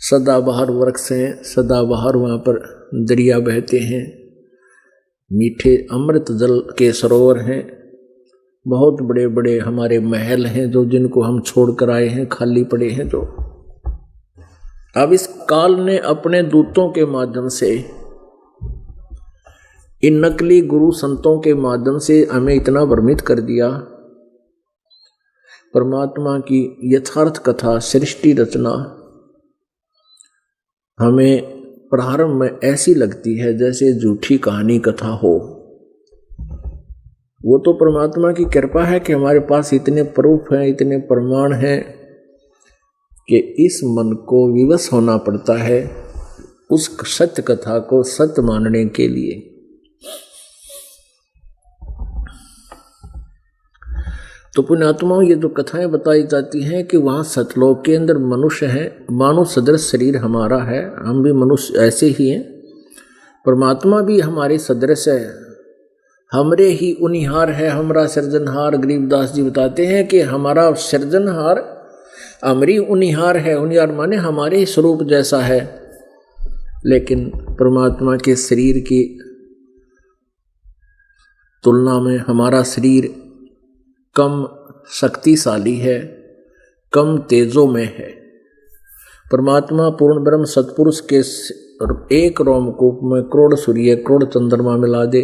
सदाबहार वृक्ष हैं, सदाबहार वहां पर दरिया बहते हैं, मीठे अमृत जल के सरोवर हैं, बहुत बड़े बड़े हमारे महल हैं जो जिनको हम छोड़ कर आए हैं, खाली पड़े हैं जो। अब इस काल ने अपने दूतों के माध्यम से, इन नकली गुरु संतों के माध्यम से हमें इतना भ्रमित कर दिया। परमात्मा की यथार्थ कथा, सृष्टि रचना हमें प्रारंभ में ऐसी लगती है जैसे झूठी कहानी कथा हो। वो तो परमात्मा की कृपा है कि हमारे पास इतने प्रूफ हैं, इतने प्रमाण हैं कि इस मन को विवश होना पड़ता है उस सत्य कथा को सत्य मानने के लिए। तो पुण्यात्माओं, ये जो कथाएं बताई जाती हैं कि वहाँ सतलोक के अंदर मनुष्य हैं, मानव सदृश शरीर हमारा है, हम भी मनुष्य ऐसे ही हैं, परमात्मा भी हमारे सदृश है, हमरे ही उनिहार है, हमारा सृजनहार। गरीबदास जी बताते हैं कि हमारा सृजनहार हमरी उनिहार है। उनिहार माने हमारे स्वरूप जैसा है, लेकिन परमात्मा के शरीर की तुलना में हमारा शरीर कम शक्तिशाली है, कम तेजों में है। परमात्मा पूर्ण ब्रह्म सतपुरुष के एक रोमकूप में करोड़ सूर्य करोड़ चंद्रमा मिला दे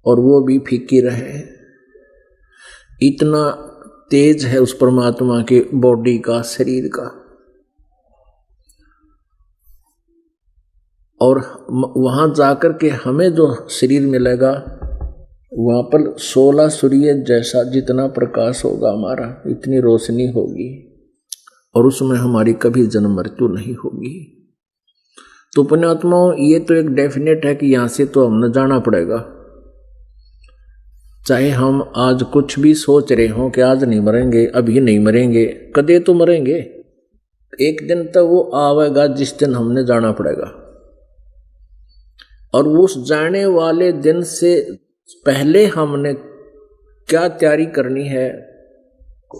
और वो भी फीकी रहे, इतना तेज है उस परमात्मा के बॉडी का, शरीर का। और वहां जाकर के हमें जो शरीर मिलेगा वहां पर 16 सूर्य जैसा जितना प्रकाश होगा हमारा, इतनी रोशनी होगी, और उसमें हमारी कभी जन्म मृत्यु नहीं होगी। तो पुण्यात्माओं, ये तो एक डेफिनेट है कि यहां से तो हमने जाना पड़ेगा। चाहे हम आज कुछ भी सोच रहे हो कि आज नहीं मरेंगे, अभी नहीं मरेंगे, कदे तो मरेंगे। एक दिन तो वो आवेगा जिस दिन हमने जाना पड़ेगा, और उस जाने वाले दिन से पहले हमने क्या तैयारी करनी है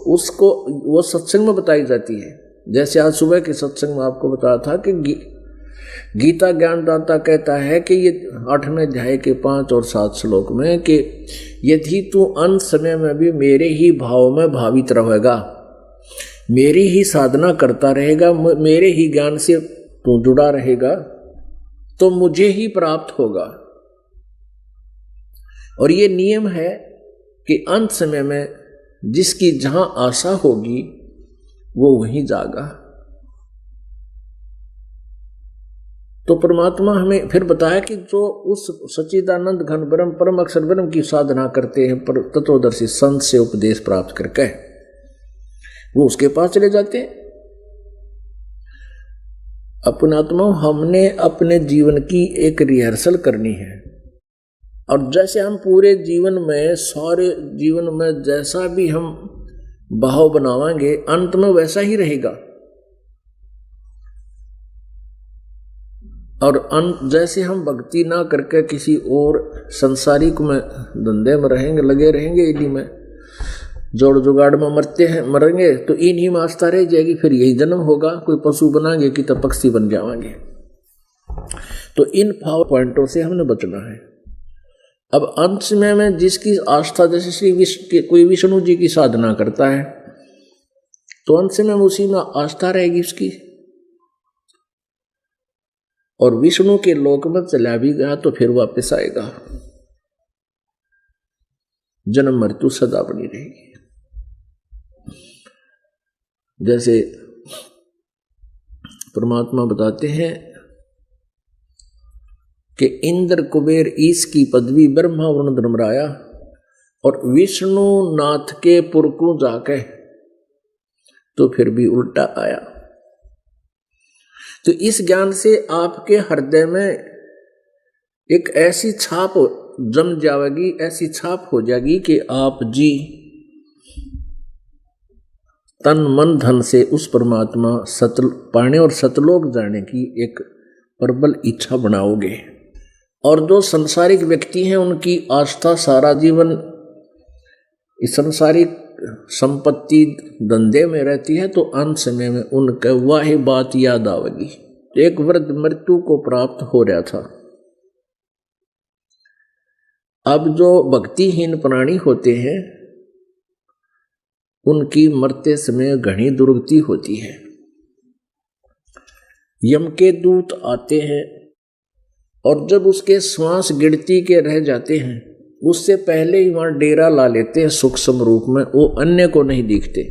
उसको वो सत्संग में बताई जाती है। जैसे आज सुबह के सत्संग में आपको बताया था कि गीता ज्ञानदाता कहता है कि ये 8वें अध्याय के 5 और 7 श्लोक में कि यदि तू अंत समय में भी मेरे ही भाव में भावित रहेगा, मेरी ही साधना करता रहेगा, मेरे ही ज्ञान से तू जुड़ा रहेगा, तो मुझे ही प्राप्त होगा। और ये नियम है कि अंत समय में जिसकी जहां आशा होगी वो वहीं जागा। तो परमात्मा हमें फिर बताया कि जो उस सच्चिदानंद घन ब्रह्म परम अक्षर ब्रह्म की साधना करते हैं, पर तत्वदर्शी संत से उपदेश प्राप्त करके वो उसके पास चले जाते हैं। अपनात्मा, हमने अपने जीवन की एक रिहर्सल करनी है, और जैसे हम पूरे जीवन में, सारे जीवन में जैसा भी हम भाव बनावाएंगे अंत में वैसा ही रहेगा। और जैसे हम भक्ति ना करके किसी और संसारिक में धंधे में रहेंगे, लगे रहेंगे, इन्हीं में जोड़ जुगाड़ में मरेंगे तो इन्हीं में आस्था रह जाएगी। फिर यही जन्म होगा, कोई पशु बनाएंगे कि तो पक्षी बन जाएंगे। तो इन पावर पॉइंटों से हमने बचना है। अब अंत में जिसकी आस्था, जैसे कोई विष्णु जी की साधना करता है तो अंत में उसी में आस्था रहेगी उसकी, और विष्णु के लोक में चला भी गया तो फिर वापस आएगा, जन्म मृत्यु सदा बनी रहेगी। जैसे परमात्मा बताते हैं कि इंद्र कुबेर ईश की पदवी ब्रह्मा वरुण धर्मराया, और विष्णु नाथ के पुरकू जाके तो फिर भी उल्टा आया। तो इस ज्ञान से आपके हृदय में एक ऐसी छाप जम जाएगी, ऐसी छाप हो जाएगी कि आप जी तन मन धन से उस परमात्मा पाने और सतलोक जाने की एक प्रबल इच्छा बनाओगे। और जो संसारिक व्यक्ति हैं उनकी आस्था सारा जीवन इस संसारिक संपत्ति धंधे में रहती है, तो अंत समय में उनका वही बात याद आवेगी। एक वृद्ध मृत्यु को प्राप्त हो रहा था। अब जो भक्तिहीन प्राणी होते हैं उनकी मरते समय घनी दुर्गति होती है। यम के दूत आते हैं और जब उसके श्वास गिनती के रह जाते हैं उससे पहले ही वहां डेरा ला लेते हैं सूक्ष्म रूप में, वो अन्य को नहीं दिखते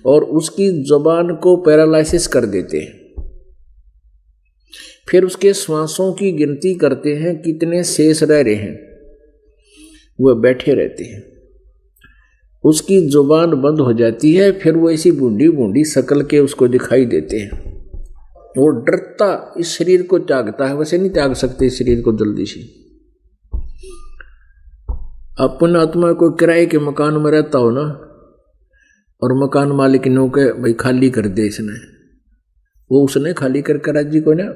और उसकी जुबान को पैरालाइसिस कर देते हैं। फिर उसके श्वासों की गिनती करते हैं कितने शेष रह रहे हैं, वह बैठे रहते हैं। उसकी जुबान बंद हो जाती है, फिर वो ऐसी बूंदी बूंदी शकल के उसको दिखाई देते हैं। वो डरता इस शरीर को त्यागता है, वैसे नहीं त्याग सकते इस शरीर को जल्दी से। अपन आत्मा को किराए के मकान में रहता हो ना, और मकान मालिक ने के भाई खाली कर दे इसने, वो उसने खाली कर राजी को ना,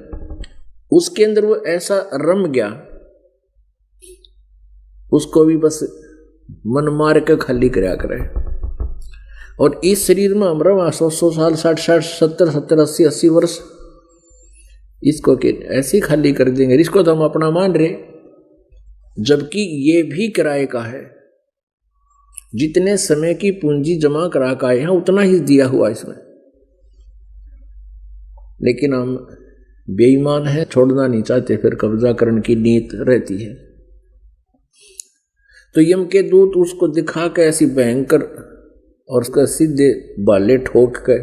उसके अंदर वो ऐसा रम गया, उसको भी बस मन मार के खाली कराया करे। और इस शरीर में हम रहा 100 साल 60 70 80 वर्ष, इसको ऐसे खाली कर देंगे, इसको तो हम अपना मान रहे, जबकि ये भी किराए का है। जितने समय की पूंजी जमा करा का है उतना ही दिया हुआ इसमें, लेकिन हम बेईमान है, छोड़ना नहीं चाहते, फिर कब्जा करने की नीयत रहती है। तो यम के दूत उसको दिखा के ऐसी भयंकर और उसका सीधे बाले ठोक के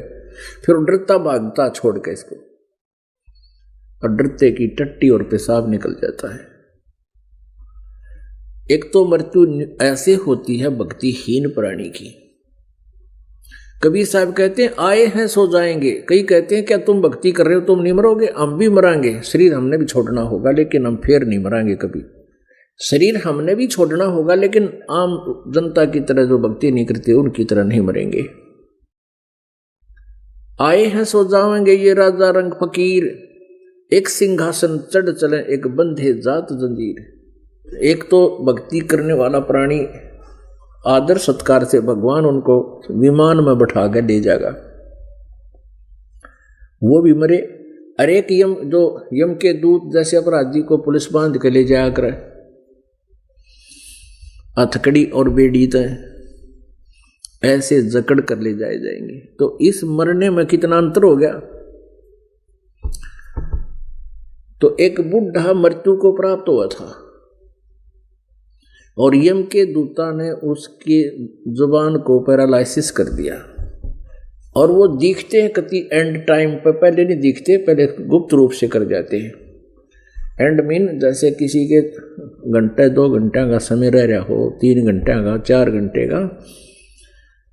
फिर डरता भागता छोड़ के इसको, और डरते की टट्टी और पेशाब निकल जाता है। एक तो मृत्यु ऐसे होती है भक्तिहीन प्राणी की। कबीर साहब कहते हैं आए हैं सो जाएंगे। कई कहते हैं क्या तुम भक्ति कर रहे हो तुम नहीं मरोगे, हम भी मरांगे, शरीर हमने भी छोड़ना होगा लेकिन हम फिर नहीं मरांगे कभी। शरीर हमने भी छोड़ना होगा लेकिन आम जनता की तरह जो भक्ति नहीं करती उनकी तरह नहीं मरेंगे। आए हैं सो जाएंगे ये राजा रंग फकीर, एक सिंहासन चढ़ चले एक बंधे जात जंजीर। एक तो भक्ति करने वाला प्राणी आदर सत्कार से भगवान उनको विमान में बैठा कर ले जाएगा, वो भी मरे। अरे एक यम के दूत जैसे अपराधी को पुलिस बांध के ले जाया करे, हथकड़ी और बेड़ी तय ऐसे जकड़ कर ले जाएंगे। तो इस मरने में कितना अंतर हो गया। तो एक बुढ़ा मृत्यु को प्राप्त हुआ था और यम के दूता ने उसकी जुबान को पैरालाइसिस कर दिया, और वो दिखते हैं कति एंड टाइम पर, पहले नहीं दिखते, पहले गुप्त रूप से कर जाते हैं। एंड मीन जैसे किसी के घंटे 2 घंटे का समय रह रहा हो, 3 घंटे का 4 घंटे का,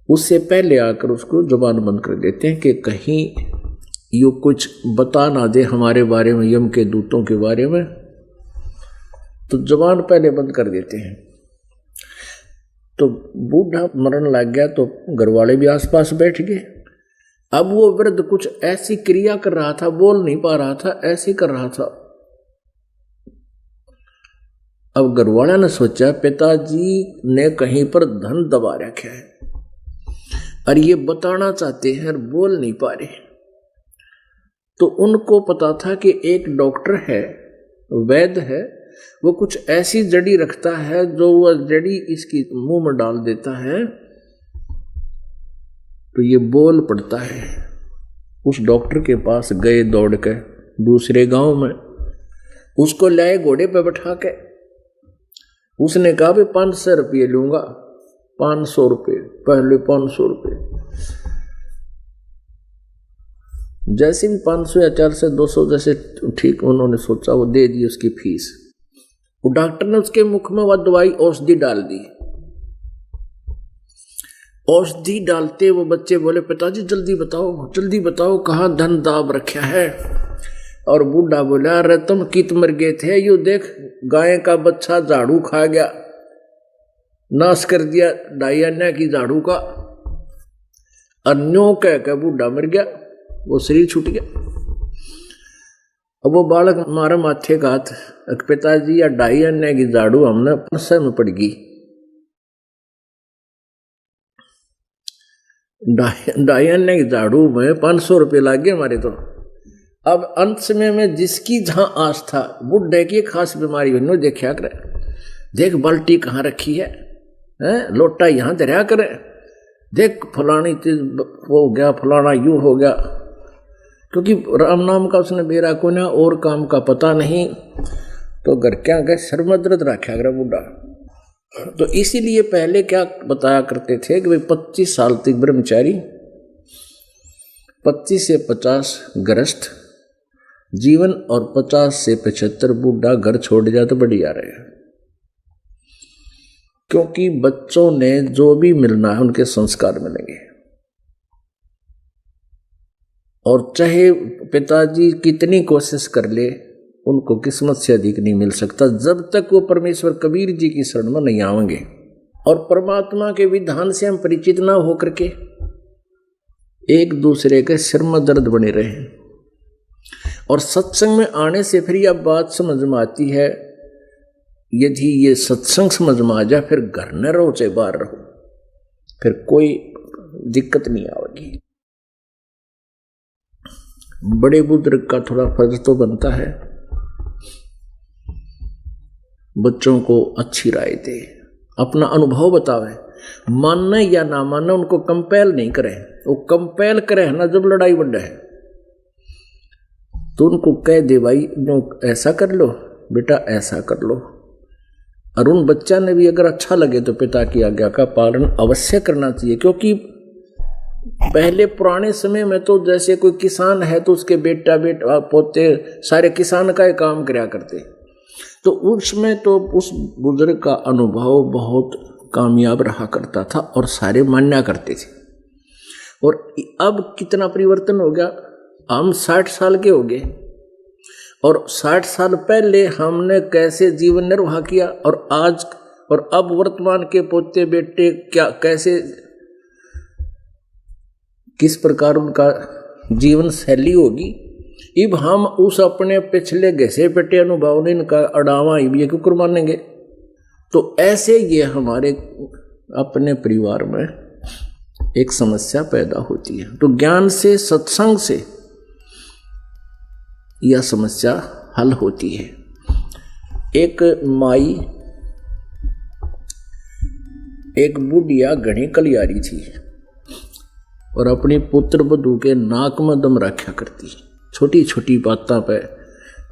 उससे पहले आकर उसको जुबान बंद कर देते हैं कि कहीं यो कुछ बता ना दे हमारे बारे में, यम के दूतों के बारे में, तो जुबान पहले बंद कर देते हैं। तो बूढ़ा मरण लग गया तो घर वाले भी आसपास बैठ गए। अब वो वृद्ध कुछ ऐसी क्रिया कर रहा था, बोल नहीं पा रहा था, ऐसे कर रहा था। अब घरवाला ने सोचा पिताजी ने कहीं पर धन दबा रखा है और ये बताना चाहते हैं और बोल नहीं पा रहे। तो उनको पता था कि एक डॉक्टर है, वैद्य है, वो कुछ ऐसी जड़ी रखता है जो वह जड़ी इसकी मुंह में डाल देता है तो ये बोल पड़ता है। उस डॉक्टर के पास गए दौड़ के दूसरे गांव में, उसको लाए घोड़े पे बैठा के। उसने कहा भी 500 रुपये लूंगा, 500 रुपये, पहले 500 रुपये। जैसे भी 500 या 400 200 जैसे ठीक उन्होंने सोचा, वो दे दी उसकी फीस। वो डॉक्टर ने उसके मुख में वह दवाई औषधि डाल दी। औषधि डालते वो बच्चे बोले पिताजी जल्दी बताओ कहाँ धन दाब रखा है। और बूढ़ा बोला अरे तुम कित मर गए थे, यू देख गाय का बच्चा झाड़ू खा गया, नाश कर दिया 2.5 आने की झाड़ू का। अन्यों कह के बूढ़ा मर गया, वो शरीर छूट गया। अब वो बालक मारे माथे का हाथ, पिताजी या 2.5 आने की झाड़ू हमने पंसे में पड़ गई, 2.5 आने की झाड़ू में 500 रुपये लग गए हमारे। तो अब अंत समय में जिसकी जहां आस था, बुढ़े की खास बीमारी हुई, देखा करे, देख बाल्टी कहाँ रखी है, लोटा यहाँ दरिया करे, देख फलानी चीज हो गया, फलाना यूं हो गया। क्योंकि राम नाम का उसने बेरा को ना और काम का पता नहीं, तो घर क्या गए सर में दर्द रखा करे बूढ़ा। तो इसीलिए पहले क्या बताया करते थे कि भाई 25 साल तक ब्रह्मचारी, 25 से 50 गृहस्थ जीवन और 50 से 75 बूढ़ा घर छोड़ जाए तो बढ़िया रहे। क्योंकि बच्चों ने जो भी मिलना है उनके संस्कार मिलेंगे। और चाहे पिताजी कितनी कोशिश कर ले, उनको किस्मत से अधिक नहीं मिल सकता जब तक वो परमेश्वर कबीर जी की शरण में नहीं आएंगे। और परमात्मा के विधान से हम परिचित ना होकर के एक दूसरे के सिर में दर्द बने रहे। और सत्संग में आने से फिर यह बात समझ में आती है, यदि ये सत्संग समझ में आ जाए फिर घर न रहो चाहे बाहर रहो, फिर कोई दिक्कत नहीं आएगी। बड़े बुजुर्ग का थोड़ा फर्ज तो बनता है बच्चों को अच्छी राय दे, अपना अनुभव बतावे, मानना या ना मानना उनको कंपेल नहीं करे। वो कंपेल करे ना जब लड़ाई बढ़े है तो उनको कह दे भाई जो ऐसा कर लो बेटा, ऐसा कर लो। और उन बच्चा ने भी अगर अच्छा लगे तो पिता की आज्ञा का पालन अवश्य करना चाहिए। क्योंकि पहले पुराने समय में तो जैसे कोई किसान है तो उसके बेटा पोते सारे किसान का ही काम किया करते, तो उसमें तो उस बुजुर्ग का अनुभव बहुत कामयाब रहा करता था और सारे मान्या करते थे। और अब कितना परिवर्तन हो गया, हम 60 साल के हो गए और 60 साल पहले हमने कैसे जीवन निर्वाह किया और आज और अब वर्तमान के पोते बेटे क्या कैसे किस प्रकार उनका जीवन शैली होगी। अब हम उस अपने पिछले घसे पेटे अनुभव ने इनका अड़ावा ये क्यों मानेंगे। तो ऐसे ये हमारे अपने परिवार में एक समस्या पैदा होती है। तो ज्ञान से सत्संग से यह समस्या हल होती है। एक माई एक बुढ़िया घनी कलियारी थी और अपनी पुत्र बधू के नाक में दम रखा करती, छोटी छोटी बातों पे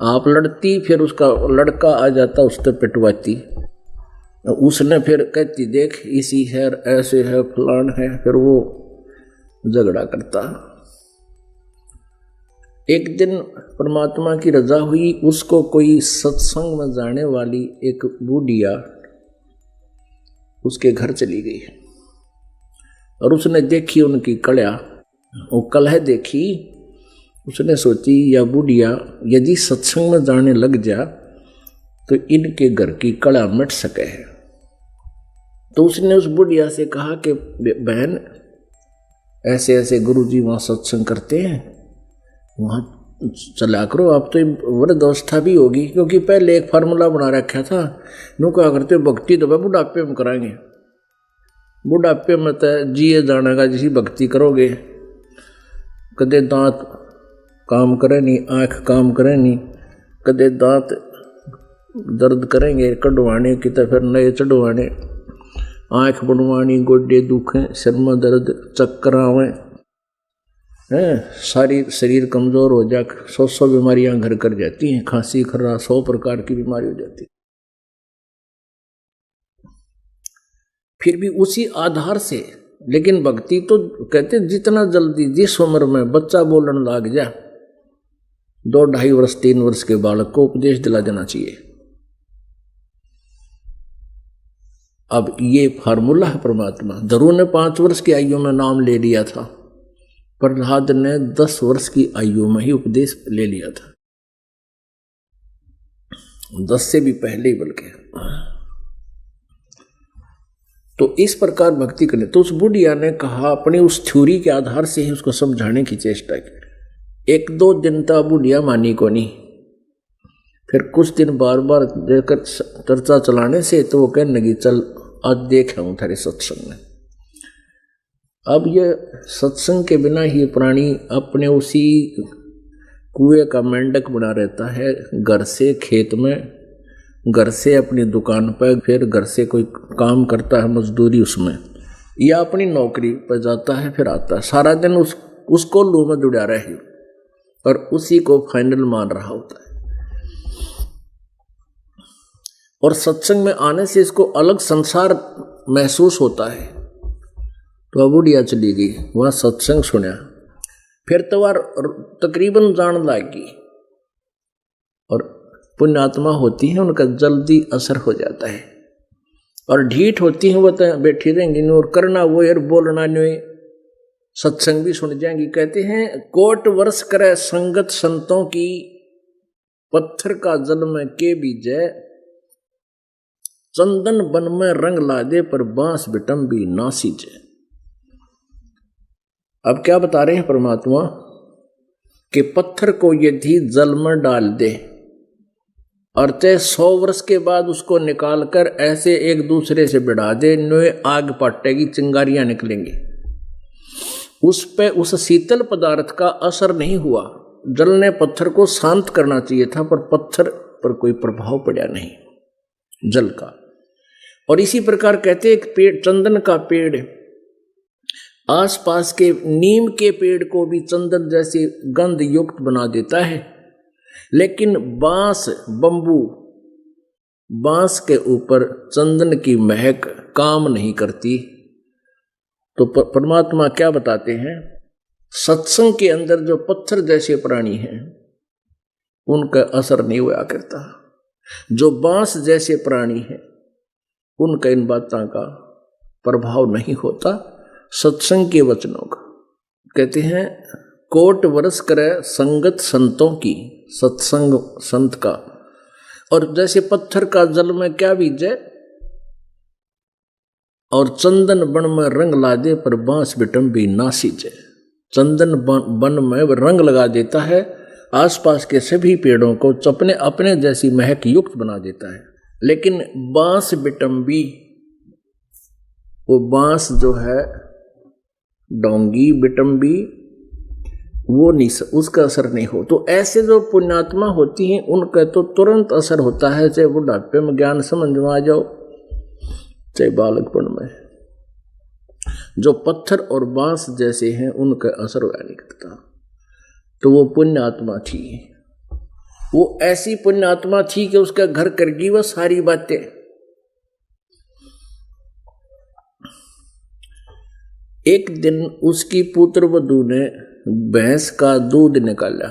आप लड़ती, फिर उसका लड़का आ जाता उस पर पिटवाती, उसने फिर कहती देख इसी है ऐसे है फलान है, फिर वो झगड़ा करता। एक दिन परमात्मा की रजा हुई, उसको कोई सत्संग में जाने वाली एक बूढ़िया उसके घर चली गई और उसने देखी उनकी कलह, वो कलह देखी, उसने सोची या बुढ़िया यदि सत्संग में जाने लग जा तो इनके घर की कलह मिट सके है। तो उसने उस बुढ़िया से कहा कि बहन ऐसे ऐसे गुरु जी वहाँ सत्संग करते हैं, वहाँ चला करो। अब तो वृद्धावस्था भी होगी, क्योंकि पहले एक फार्मूला बना रखा था, नु क्या करते भक्ति तो बुढ़ापे में कराएंगे, बुढ़ापे में तो जिए जाने का जिसी भक्ति करोगे, कदे दांत काम करे नहीं, आँख काम करे नहीं, कदे दांत दर्द करेंगे कढ़वाने की तो फिर नए चढ़वाने, आँख बनवानी, गोडे दुखें, सिर में दर्द, चक्कर आवे हैं, सारी शरीर कमजोर हो जा, 100 बीमारियां घर कर जाती हैं, खांसी खर्रा 100 प्रकार की बीमारी हो जाती। फिर भी उसी आधार से, लेकिन भक्ति तो कहते जितना जल्दी जिस उम्र में बच्चा बोलने लग जा, 2, 2.5 वर्ष 3 वर्ष के बालक को उपदेश दिला देना चाहिए। अब ये फार्मूला है परमात्मा। ध्रुव ने 5 वर्ष की आयु में नाम ले लिया था, प्रहलाद ने 10 वर्ष की आयु में ही उपदेश ले लिया था, 10 से भी पहले ही बल्कि। तो इस प्रकार भक्ति करने, तो उस बुढ़िया ने कहा, अपनी उस थ्योरी के आधार से ही उसको समझाने की चेष्टा की। 1-2 दिन तक बुढ़िया मानी को नहीं, फिर कुछ दिन बार बार देकर चर्चा चलाने से तो वो कहने लगी, चल आज देख हूं थारे सत्संग में। अब ये सत्संग के बिना ही प्राणी अपने उसी कुएं का मेंढक बना रहता है, घर से खेत में, घर से अपनी दुकान पर, फिर घर से कोई काम करता है मजदूरी उसमें, या अपनी नौकरी पर जाता है, फिर आता है, सारा दिन उसको लू में जुड़ा रहे और उसी को फाइनल मान रहा होता है। और सत्संग में आने से इसको अलग संसार महसूस होता है। तो बुढ़िया चली गई, वहां सत्संग सुना, फिर तो वह तकरीबन जान लगी, और पुण्यात्मा होती है उनका जल्दी असर हो जाता है, और ढीठ होती है वो तो बैठी रहेंगी और करना वो यार बोलना नहीं, सत्संग भी सुन जाएंगी। कहते हैं, कोट वर्ष करे संगत संतों की, पत्थर का जल में के बीजे, चंदन बन में रंग ला दे पर बांस बिटम भी ना सींचे। अब क्या बता रहे हैं परमात्मा, कि पत्थर को यदि जल में डाल दे और चाहे 100 वर्ष के बाद उसको निकाल कर ऐसे एक दूसरे से बिड़ा दे, नोए आग पटेगी, चिंगारियां निकलेंगी, उस पे उस शीतल पदार्थ का असर नहीं हुआ। जल ने पत्थर को शांत करना चाहिए था, पर पत्थर पर कोई प्रभाव पड़ा नहीं जल का। और इसी प्रकार कहते हैं, एक पेड़, चंदन का पेड़, आसपास के नीम के पेड़ को भी चंदन जैसे गंध युक्त बना देता है, लेकिन बांस, बंबू, बांस के ऊपर चंदन की महक काम नहीं करती। तो परमात्मा क्या बताते हैं, सत्संग के अंदर जो पत्थर जैसे प्राणी हैं उनका असर नहीं हुआ करता, जो बांस जैसे प्राणी हैं उनका इन बातों का प्रभाव नहीं होता सत्संग के वचनों का। कहते हैं, कोट वर्ष करे संगत संतों की, सत्संग संत का, और जैसे पत्थर का जल में क्या बीजे, और चंदन बन में रंग ला दे पर बांस बिटम भी ना सींचे। चंदन बन में रंग लगा देता है, आसपास के सभी पेड़ों को अपने अपने जैसी महक युक्त बना देता है, लेकिन बांस बिटम्बी, वो बांस जो है डोंगी बिटम्बी, वो नहीं, उसका असर नहीं हो। तो ऐसे जो पुण्यात्मा होती हैं उनका तो तुरंत असर होता है, चाहे बुढ़ापे में ज्ञान समझ में आ जाओ, चाहे बालकपन में। जो पत्थर और बांस जैसे हैं उनका असर हुआ नहीं करता। तो वो पुण्यात्मा थी, वो ऐसी पुण्यात्मा थी कि उसका घर करगी वह सारी बातें। एक दिन उसकी पुत्र वधू ने भैंस का दूध निकाला,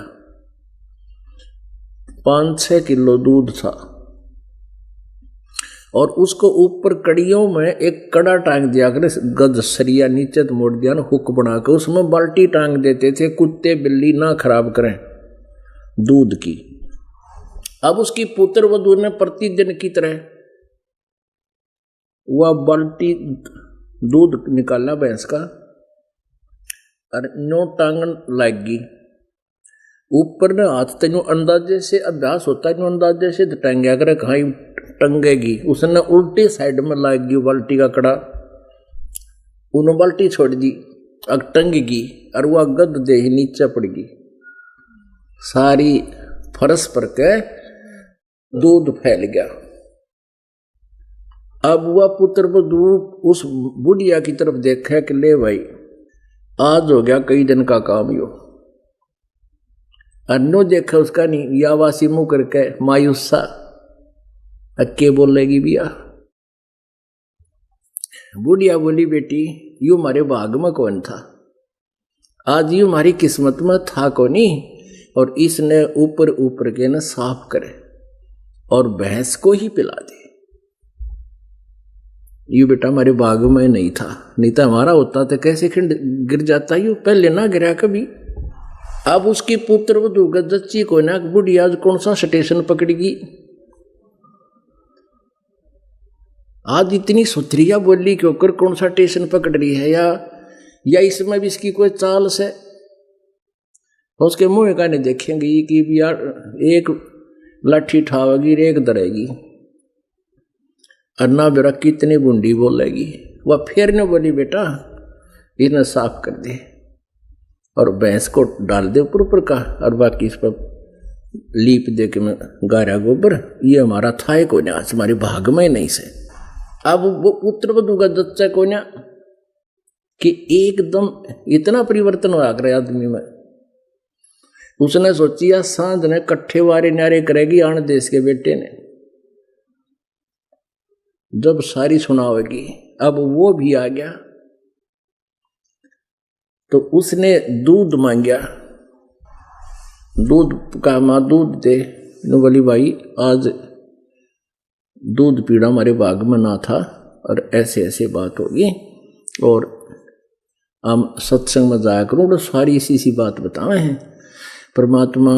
5-6 किलो दूध था, और उसको ऊपर कड़ियों में एक कड़ा टांग दिया कर, गज सरिया नीचे तो मोड़ दिया ना, हुक बनाकर उसमें बाल्टी टांग देते थे, कुत्ते बिल्ली ना खराब करें दूध की। अब उसकी पुत्र वधू ने प्रतिदिन की तरह वह बाल्टी दूध निकाला भैंस का, और नो टांगन लागी ऊपर ने हाथ तेन अंदाजे से अभ्यास होता है अंदाजे से टंग्या करे कहीं टंगेगी। उसने उल्टी साइड में लागी बाल्टी का कड़ा, उन्होंने बाल्टी छोड़ दी, अग टंगेगी और वह गद दे ही नीचे पड़गी, सारी फरस पर के दूध फैल गया। अब वह पुत्र बधू उस बुढ़िया की तरफ देखा कि ले भाई आज हो गया कई दिन का काम यो। अन्नो देखा उसका नहीं, या वासी मुंह करके मायूसा अक्के बोलेगी बिया। बुढ़िया बोली बेटी यू हमारे भाग में कौन था, आज यू हमारी किस्मत में था कोनी। और इसने ऊपर ऊपर के न साफ करे और भैंस को ही पिला दे। यू बेटा हमारे भाग में नहीं था, नहीं तो हमारा होता तो कैसे खिंड गिर जाता, यू पहले ना गिरा कभी। अब उसकी पुत्र वधू गज्जी को ना बुढ़िया कौन सा स्टेशन पकड़ेगी। आज इतनी सुथरिया बोली क्यों कर कौन सा स्टेशन पकड़ रही है, या इसमें भी इसकी कोई चाल से। उसके मुंह का नहीं देखेंगे कि यार एक लाठी ठावेगी एक दरेगी, अन्ना बेरा कितनी बूंदी बोलेगी। वह फिर ने बोली बेटा इन्हें साफ कर दे और भैंस को डाल दे ऊपर का, और बाकी इस पर लीप दे के मैं गारा गोबर, ये हमारा था को ना, हमारे भाग में नहीं से। अब वो पुत्र वधू का दच्चा को ना कि एकदम इतना परिवर्तन हो रहा आदमी में। उसने सोचिया सांझ ने कट्ठे वारे न्यारे करेगी आन देश के बेटे ने, जब सारी सुनावेगी। अब वो भी आ गया तो उसने दूध मांगया, दूध का माँ दूध दे। बोली भाई आज दूध पीड़ा हमारे भाग में ना था और ऐसे ऐसे बात होगी, और हम सत्संग में जाया करूँ तो सारी इसी बात बतावे हैं। परमात्मा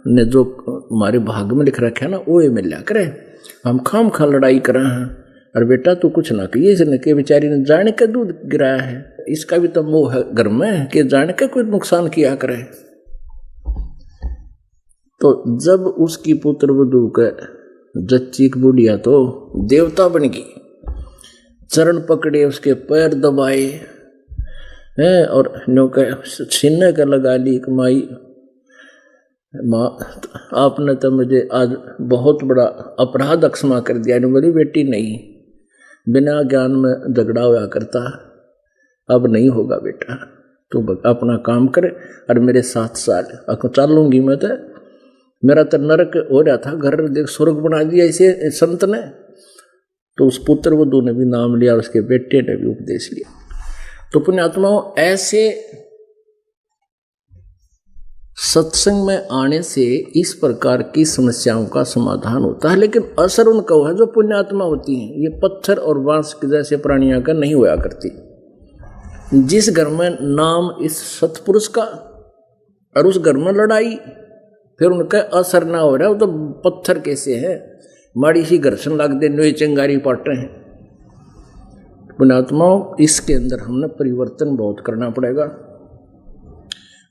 ने जो हमारे भाग में लिख रखा है ना वो मिल करे, हम खाम खा लड़ाई कर रहे हैं। और बेटा तू कुछ ना कहिए, इसने के बेचारी ने जाने का दूध गिराया है, इसका भी तो मोह है घर में कि जाने का कोई नुकसान किया करे। तो जब उसकी पुत्र वधू के जच्ची की बुढ़िया तो देवता बन गई, चरण पकड़े उसके पैर दबाए हैं और नौका सीने का लगा ली कमाई। माँ आपने तो मुझे आज बहुत बड़ा अपराध अक्षमा कर दिया। बोली बेटी नहीं, बिना ज्ञान में झगड़ा हुआ करता, अब नहीं होगा बेटा, तू अपना काम करे और मेरे 7 साल चलूंगी मैं तो। मेरा तो नरक हो रहा था, घर देख स्वर्ग बना दिया इसे संत ने। तो उस पुत्र वधू ने भी नाम लिया, उसके बेटे ने भी उपदेश लिया। तो पुण्यात्माओं ऐसे सत्संग में आने से इस प्रकार की समस्याओं का समाधान होता है। लेकिन असर उनका है जो पुण्यात्मा होती हैं, ये पत्थर और बांस के जैसे प्राणियों का नहीं हुआ करती। जिस घर में नाम इस सतपुरुष का और उस घर में लड़ाई, फिर उनका असर ना हो रहा है, वो तो पत्थर कैसे है, माड़ी सी घर्षण लग दे नोई चंगारी पाटे हैं। पुण्यात्माओं इसके अंदर हमने परिवर्तन बहुत करना पड़ेगा।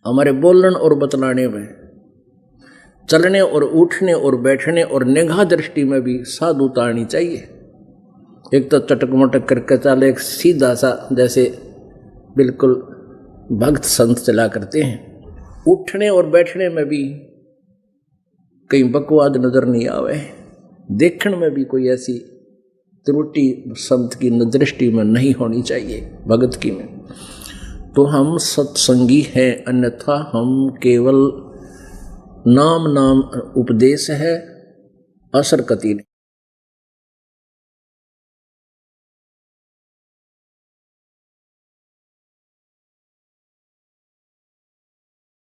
हमारे बोलने और बतलाने में, चलने और उठने और बैठने और निगाह दृष्टि में भी साधुता आनी चाहिए। एक तो चटक मटक करके चले, एक सीधा सा जैसे बिल्कुल भक्त संत चला करते हैं। उठने और बैठने में भी कहीं बकवाद नजर नहीं आवे, देखने में भी कोई ऐसी त्रुटि संत की दृष्टि में नहीं होनी चाहिए, भगत की में। तो हम सत्संगी हैं, अन्यथा हम केवल नाम उपदेश है, असर कति नहीं।